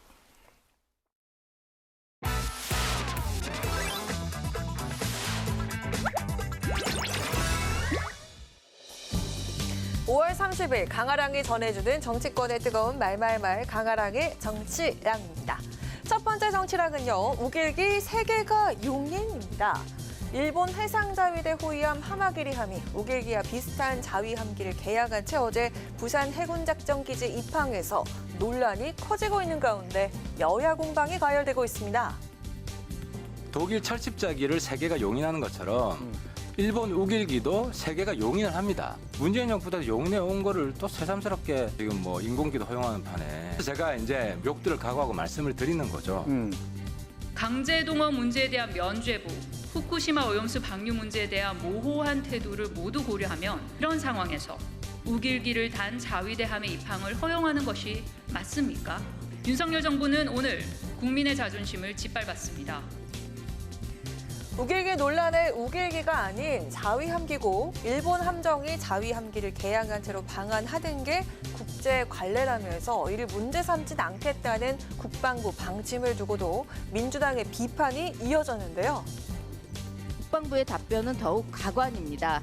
(5월 30일) 강아랑이 전해주는 정치권의 뜨거운 말말말 강아랑의 정치랑입니다. 첫 번째 정치랑은요. 우길기 세계가 용인입니다. 일본 해상자위대 호위함 하마기리함이 우길기와 비슷한 자위함기를 개양한 채 어제 부산 해군작전기지 입항해서 논란이 커지고 있는 가운데 여야 공방이 가열되고 있습니다. 독일 철집자기를 세계가 용인하는 것처럼 일본 우길기도 세계가 용인을 합니다. 문재인 정부도 용인해 온 거를 또 새삼스럽게 지금 인공기도 허용하는 판에 제가 이제 욕들을 각오하고 말씀을 드리는 거죠. 강제동원 문제에 대한 면죄부, 후쿠시마 오염수 방류 문제에 대한 모호한 태도를 모두 고려하면 이런 상황에서 우길기를 단 자위대함의 입항을 허용하는 것이 맞습니까? 윤석열 정부는 오늘 국민의 자존심을 짓밟았습니다. 우길기 논란의 우길기가 아닌 자위함기고 일본 함정이 자위함기를 개양한 채로 방한하던 게 국제 관례라면서 이를 문제 삼진 않겠다는 국방부 방침을 두고도 민주당의 비판이 이어졌는데요. 국방부의 답변은 더욱 가관입니다.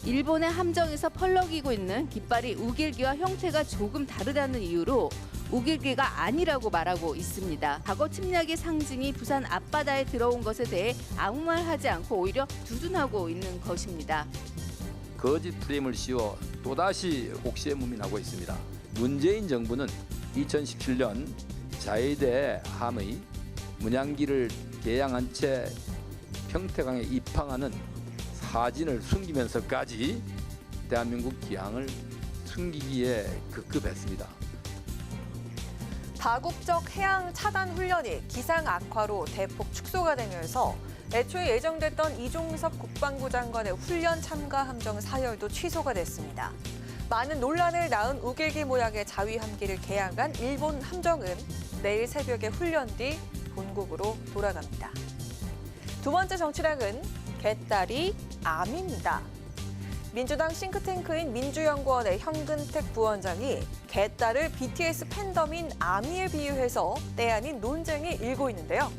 일본의 함정에서 펄럭이고 있는 깃발이 우길기와 형태가 조금 다르다는 이유로 우길기가 아니라고 말하고 있습니다. 과거 침략의 상징이 부산 앞바다에 들어온 것에 대해 아무 말 하지 않고 오히려 두둔하고 있는 것입니다. 거짓 프레임을 씌워 또다시 옥시에무민하고 있습니다. 문재인 정부는 2017년 자위대 함의 문양기를 개양한 채 평택항에 입항하는 사진을 숨기면서까지 대한민국 기항을 숨기기에 급급했습니다. 다국적 해양 차단 훈련이 기상 악화로 대폭 축소가 되면서 애초에 예정됐던 이종섭 국방부 장관의 훈련 참가 함정 사열도 취소가 됐습니다. 많은 논란을 낳은 우길기 모양의 자위 함기를 개항한 일본 함정은 내일 새벽에 훈련 뒤 본국으로 돌아갑니다. 두 번째 정치락은 개딸이 암입니다. 민주당 싱크탱크인 민주연구원의 현근택 부원장이 개딸을 BTS 팬덤인 아미에 비유해서 때 아닌 논쟁이 일고 있는데요.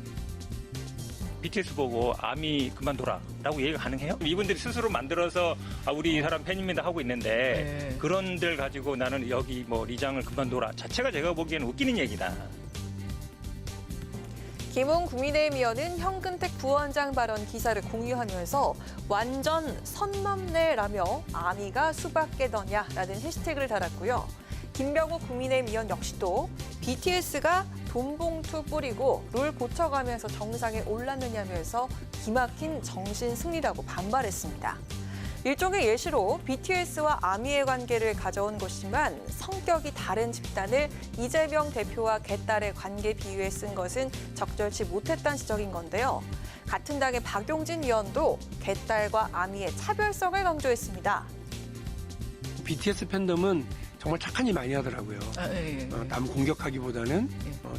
BTS 보고 아미 그만둬라 라고 얘기가 가능해요? 이분들이 스스로 만들어서 우리 사람 팬입니다 하고 있는데 그런 데를 가지고 나는 여기 뭐 리장을 그만둬라 자체가 제가 보기에는 웃기는 얘기다. 김웅 국민의힘 의원은 현근택 부원장 발언 기사를 공유하면서 완전 선맘내라며 아미가 수박개더냐라는 해시태그를 달았고요. 김병욱 국민의힘 의원 역시도 BTS가 돈봉투 뿌리고 룰 고쳐가면서 정상에 올랐느냐면서 기막힌 정신 승리라고 반발했습니다. 일종의 예시로 BTS와 아미의 관계를 가져온 것이지만 성격이 다른 집단을 이재명 대표와 개딸의 관계 비유에 쓴 것은 적절치 못했다는 지적인 건데요. 같은 당의 박용진 의원도 개딸과 아미의 차별성을 강조했습니다. BTS 팬덤은 정말 착한 일 많이 하더라고요. 남 공격하기보다는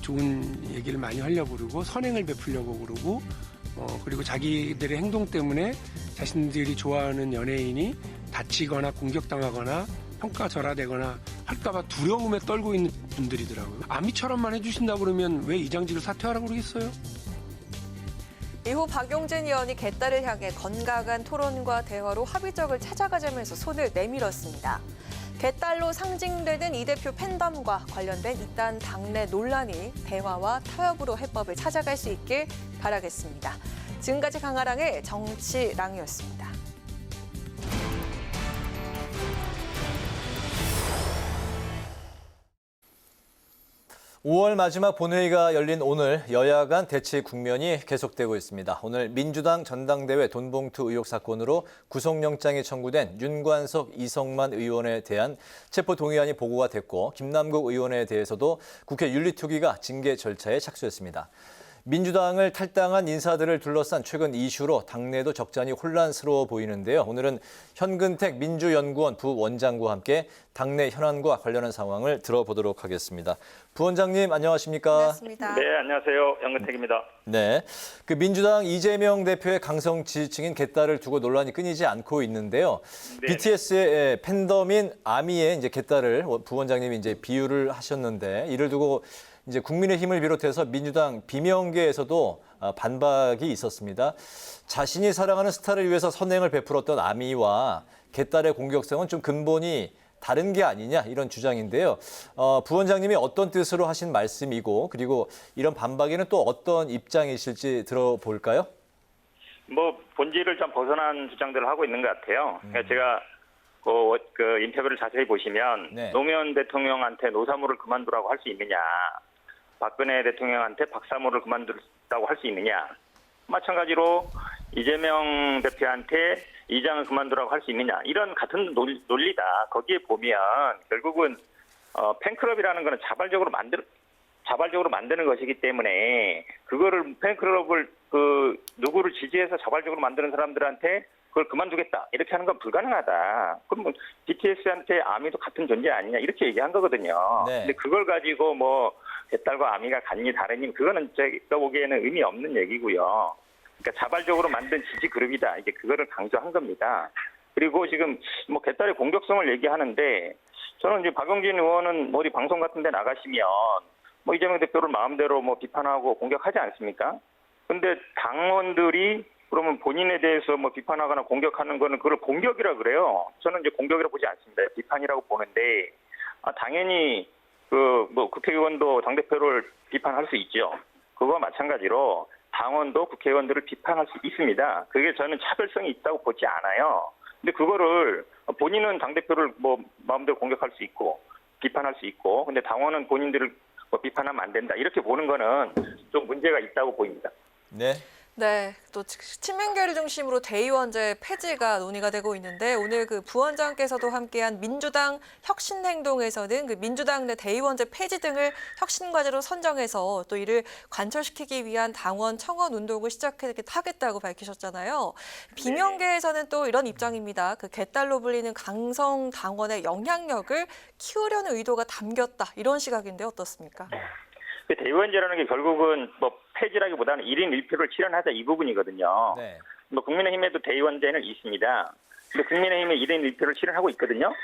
좋은 얘기를 많이 하려고 그러고 선행을 베풀려고 그러고 그리고 자기들의 행동 때문에 자신들이 좋아하는 연예인이 다치거나 공격당하거나 평가절하되거나 할까봐 두려움에 떨고 있는 분들이더라고요. 아미처럼만 해주신다 그러면 왜 이장직을 사퇴하라고 그러겠어요? 이후 박용진 의원이 개딸을 향해 건강한 토론과 대화로 합의점을 찾아가자면서 손을 내밀었습니다. 개딸로 상징되는 이 대표 팬덤과 관련된 이딴 당내 논란이 대화와 타협으로 해법을 찾아갈 수 있길 바라겠습니다. 지금까지 강아랑의 정치랑이었습니다. 5월 마지막 본회의가 열린 오늘 여야 간 대치 국면이 계속되고 있습니다. 오늘 민주당 전당대회 돈봉투 의혹 사건으로 구속영장이 청구된 윤관석, 이성만 의원에 대한 체포동의안이 보고가 됐고 김남국 의원에 대해서도 국회 윤리특위가 징계 절차에 착수했습니다. 민주당을 탈당한 인사들을 둘러싼 최근 이슈로 당내도 적잖이 혼란스러워 보이는데요. 오늘은 현근택 민주연구원 부원장과 함께 당내 현안과 관련한 상황을 들어보도록 하겠습니다. 부원장님 안녕하십니까? 반갑습니다. 네, 안녕하세요. 현근택입니다. 네, 그 민주당 이재명 대표의 강성 지지층인 개딸을 두고 논란이 끊이지 않고 있는데요. 네. BTS의 팬덤인 아미의 이제 개딸을 부원장님이 이제 비유를 하셨는데 이를 두고 이제 국민의힘을 비롯해서 민주당 비명계에서도 반박이 있었습니다. 자신이 사랑하는 스타를 위해서 선행을 베풀었던 아미와 개딸의 공격성은 좀 근본이 다른 게 아니냐 이런 주장인데요. 부원장님이 어떤 뜻으로 하신 말씀이고 그리고 이런 반박에는 또 어떤 입장이실지 들어볼까요? 뭐 본질을 좀 벗어난 주장들을 하고 있는 것 같아요. 그러니까 제가 그 인터뷰를 자세히 보시면 네. 노무현 대통령한테 노사모를 그만두라고 할 수 있느냐. 박근혜 대통령한테 박사모를 그만두라고 할 수 있느냐. 마찬가지로 이재명 대표한테 이장을 그만두라고 할 수 있느냐. 이런 같은 논리다. 거기에 보면 결국은 팬클럽이라는 거는 자발적으로 만드는 것이기 때문에 그거를 팬클럽을 누구를 지지해서 자발적으로 만드는 사람들한테 그걸 그만두겠다. 이렇게 하는 건 불가능하다. 그럼 뭐 BTS한테 아미도 같은 존재 아니냐. 이렇게 얘기한 거거든요. 네. 근데 그걸 가지고 뭐 개딸과 아미가 같니 다르니 그거는 제가 보기에는 의미 없는 얘기고요. 그러니까 자발적으로 만든 지지 그룹이다. 이제 그거를 강조한 겁니다. 그리고 지금 뭐 개딸의 공격성을 얘기하는데 저는 이제 박용진 의원은 어디 방송 같은 데 나가시면 뭐 이재명 대표를 마음대로 뭐 비판하고 공격하지 않습니까? 근데 당원들이 그러면 본인에 대해서 뭐 비판하거나 공격하는 거는 그걸 공격이라 그래요. 저는 이제 공격이라고 보지 않습니다. 비판이라고 보는데 당연히 뭐 국회의원도 당대표를 비판할 수 있죠. 그거와 마찬가지로 당원도 국회의원들을 비판할 수 있습니다. 그게 저는 차별성이 있다고 보지 않아요. 근데 그거를 본인은 당대표를 뭐 마음대로 공격할 수 있고 비판할 수 있고 근데 당원은 본인들을 뭐 비판하면 안 된다. 이렇게 보는 거는 좀 문제가 있다고 보입니다. 네. 네, 또 친명계를 중심으로 대의원제 폐지가 논의가 되고 있는데 오늘 그 부원장께서도 함께한 민주당 혁신행동에서는 그 민주당 내 대의원제 폐지 등을 혁신 과제로 선정해서 또 이를 관철시키기 위한 당원 청원 운동을 시작하겠다고 밝히셨잖아요. 비명계에서는 또 이런 입장입니다. 그 개딸로 불리는 강성 당원의 영향력을 키우려는 의도가 담겼다 이런 시각인데 어떻습니까? 그 대의원제라는 게 결국은 뭐 폐지라기보다는 1인 1표를 실현하자 이 부분이거든요. 네. 뭐 국민의힘에도 대의원제는 있습니다. 근데 국민의힘은 1인 1표를 실현하고 있거든요.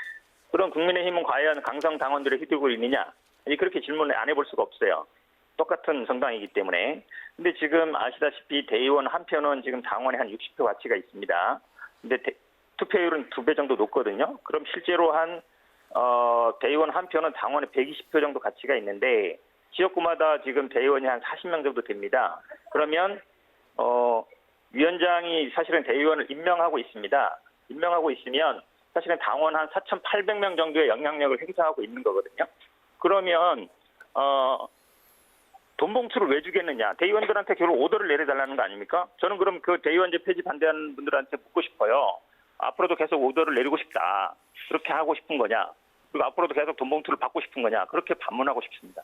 그럼 국민의힘은 과연 강성 당원들을 휘두르고 있느냐? 그렇게 질문을 안 해볼 수가 없어요. 똑같은 정당이기 때문에. 근데 지금 아시다시피 대의원 한 표는 지금 당원에 한 60표 가치가 있습니다. 근데 투표율은 2배 정도 높거든요. 그럼 실제로 한 대의원 한 표는 당원에 120표 정도 가치가 있는데 지역구마다 지금 대의원이 한 40명 정도 됩니다. 그러면 위원장이 사실은 대의원을 임명하고 있습니다. 임명하고 있으면 사실은 당원 한 4,800명 정도의 영향력을 행사하고 있는 거거든요. 그러면 돈 봉투를 왜 주겠느냐. 대의원들한테 결국 오더를 내려달라는 거 아닙니까? 저는 그럼 그 대의원제 폐지 반대하는 분들한테 묻고 싶어요. 앞으로도 계속 오더를 내리고 싶다. 그렇게 하고 싶은 거냐. 그리고 앞으로도 계속 돈 봉투를 받고 싶은 거냐. 그렇게 반문하고 싶습니다.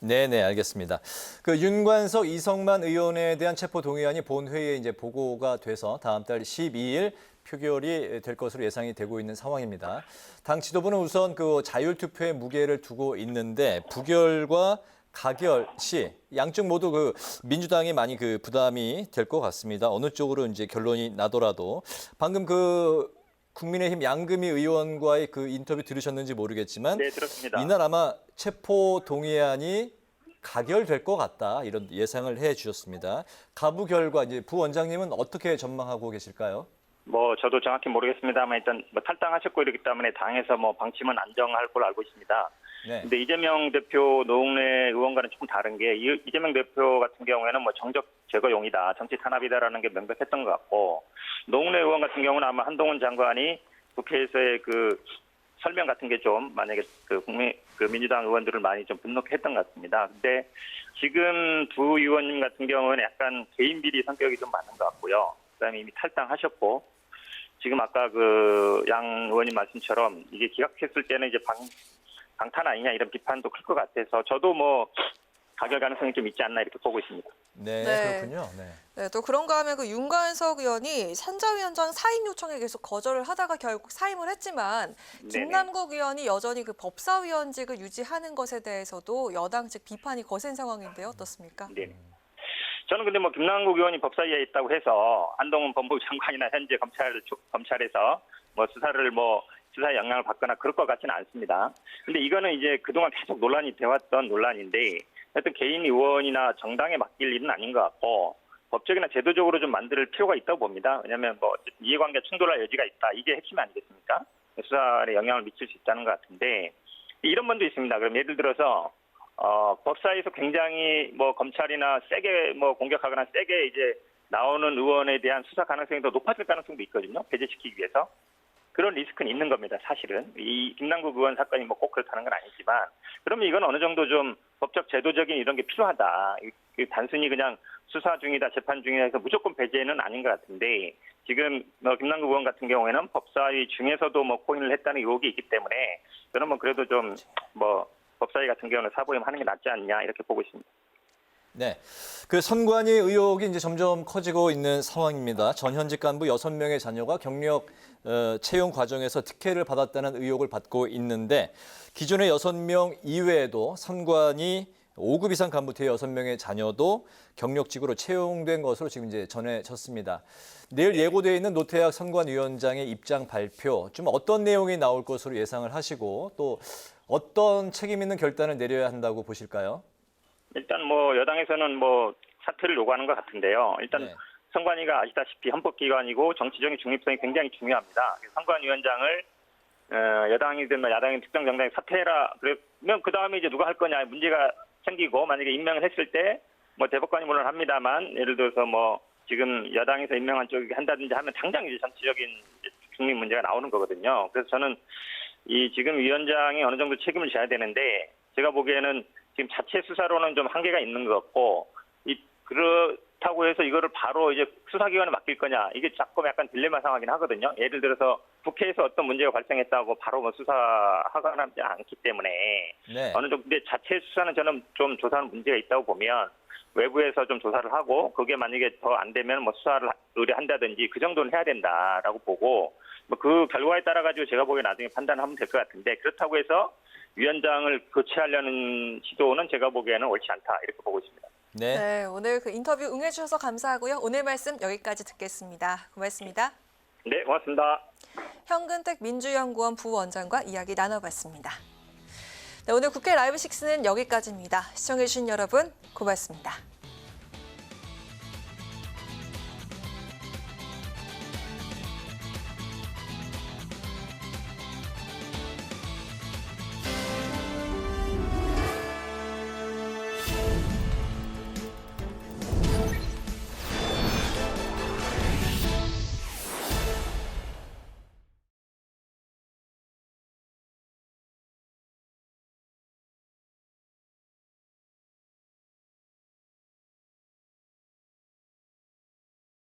네네, 알겠습니다. 그 윤관석, 이성만 의원에 대한 체포 동의안이 본회의에 이제 보고가 돼서 다음 달 12일 표결이 될 것으로 예상이 되고 있는 상황입니다. 당 지도부는 우선 그 자율투표에 무게를 두고 있는데 부결과 가결 시 양쪽 모두 그 민주당이 많이 그 부담이 될 것 같습니다. 어느 쪽으로 이제 결론이 나더라도 방금 그 국민의힘 양금희 의원과의 그 인터뷰 들으셨는지 모르겠지만 네, 들었습니다. 이날 아마 체포 동의안이 가결될 것 같다 이런 예상을 해주셨습니다. 가부 결과 이제 부원장님은 어떻게 전망하고 계실까요? 뭐 저도 정확히 모르겠습니다만 일단 뭐 탈당하셨고 이렇기 때문에 당에서 뭐 방침은 안정할 걸로 알고 있습니다. 네. 근데 이재명 대표 노웅래 의원과는 조금 다른 게 이재명 대표 같은 경우에는 뭐 정적 제거용이다, 정치 탄압이다라는 게 명백했던 것 같고 노웅래 의원 같은 경우는 아마 한동훈 장관이 국회에서의 그 설명 같은 게 좀 만약에 그 민주당 의원들을 많이 좀 분노케 했던 것 같습니다. 근데 지금 두 의원님 같은 경우는 약간 개인 비리 성격이 좀 많은 것 같고요. 그다음에 이미 탈당하셨고 지금 아까 그 양 의원님 말씀처럼 이게 기각했을 때는 이제 방탄 아니냐 이런 비판도 클 것 같아서 저도 뭐 가결 가능성이 좀 있지 않나 이렇게 보고 있습니다. 네, 네. 그렇군요. 네. 네, 또 그런가 하면 그 윤관석 의원이 산자위원장 사임 요청에 계속 거절을 하다가 결국 사임을 했지만 김남국 의원이 여전히 그 법사위원직을 유지하는 것에 대해서도 여당 측 비판이 거센 상황인데요. 어떻습니까? 네. 저는 근데 뭐 김남국 의원이 법사위에 있다고 해서 한동훈 법무부 장관이나 현재 검찰에서 뭐 수사에 영향을 받거나 그럴 것 같지는 않습니다. 근데 이거는 이제 그동안 계속 논란이 되었던 논란인데 하여튼 개인 의원이나 정당에 맡길 일은 아닌 것 같고 법적이나 제도적으로 좀 만들 필요가 있다고 봅니다. 왜냐하면 뭐 이해관계 충돌할 여지가 있다. 이게 핵심 아니겠습니까? 수사에 영향을 미칠 수 있다는 것 같은데 이런 면도 있습니다. 그럼 예를 들어서 법사위에서 굉장히 뭐 검찰이나 세게 뭐 공격하거나 세게 이제 나오는 의원에 대한 수사 가능성이 더 높아질 가능성도 있거든요. 배제시키기 위해서. 그런 리스크는 있는 겁니다. 사실은. 이 김남국 의원 사건이 뭐 꼭 그렇다는 건 아니지만 그러면 이건 어느 정도 좀 법적 제도적인 이런 게 필요하다. 단순히 그냥 수사 중이다, 재판 중이다 해서 무조건 배제는 아닌 것 같은데 지금 김남국 의원 같은 경우에는 법사위 중에서도 뭐 코인을 했다는 의혹이 있기 때문에 그러면 그래도 좀 뭐 법사위 같은 경우는 사보임하는 게 낫지 않냐 이렇게 보고 있습니다. 네, 그 선관위 의혹이 이제 점점 커지고 있는 상황입니다. 전현직 간부 6명의 자녀가 경력 채용 과정에서 특혜를 받았다는 의혹을 받고 있는데 기존의 6명 이외에도 선관위 5급 이상 간부 대 6명의 자녀도 경력직으로 채용된 것으로 지금 이제 전해졌습니다. 내일 예고되어 있는 노태학 선관위원장의 입장 발표, 좀 어떤 내용이 나올 것으로 예상을 하시고 또 어떤 책임 있는 결단을 내려야 한다고 보실까요? 일단 뭐 여당에서는 뭐 사퇴를 요구하는 것 같은데요. 일단 선관위가 아시다시피 헌법기관이고 정치적인 중립성이 굉장히 중요합니다. 선관위원장을 여당이든 야당이든 특정 정당이 사퇴해라 그러면 그 다음에 이제 누가 할 거냐 문제가 생기고 만약에 임명을 했을 때 뭐 대법관이 물론 합니다만 예를 들어서 뭐 지금 여당에서 임명한 쪽이 한다든지 하면 당장 이제 정치적인 중립 문제가 나오는 거거든요. 그래서 저는 이 지금 위원장이 어느 정도 책임을 져야 되는데 제가 보기에는 지금 자체 수사로는 좀 한계가 있는 것 같고 그렇다고 해서 이거를 바로 이제 수사기관에 맡길 거냐, 이게 조금 약간 딜레마 상황이긴 하거든요. 예를 들어서 국회에서 어떤 문제가 발생했다고 바로 뭐 수사하거나 하지 않기 때문에 네. 어느 정도 근데 자체 수사는 저는 좀 조사하는 문제가 있다고 보면 외부에서 좀 조사를 하고 그게 만약에 더 안 되면 뭐 수사를 의뢰한다든지 그 정도는 해야 된다라고 보고 뭐 그 결과에 따라 가지고 제가 보기에 나중에 판단하면 될 것 같은데 그렇다고 해서 위원장을 교체하려는 시도는 제가 보기에는 옳지 않다 이렇게 보고 있습니다. 네, 오늘 그 인터뷰 응해주셔서 감사하고요. 오늘 말씀 여기까지 듣겠습니다. 고맙습니다. 네, 고맙습니다. 현근택 민주연구원 부원장과 이야기 나눠봤습니다. 네, 오늘 국회 라이브 6는 여기까지입니다. 시청해주신 여러분 고맙습니다.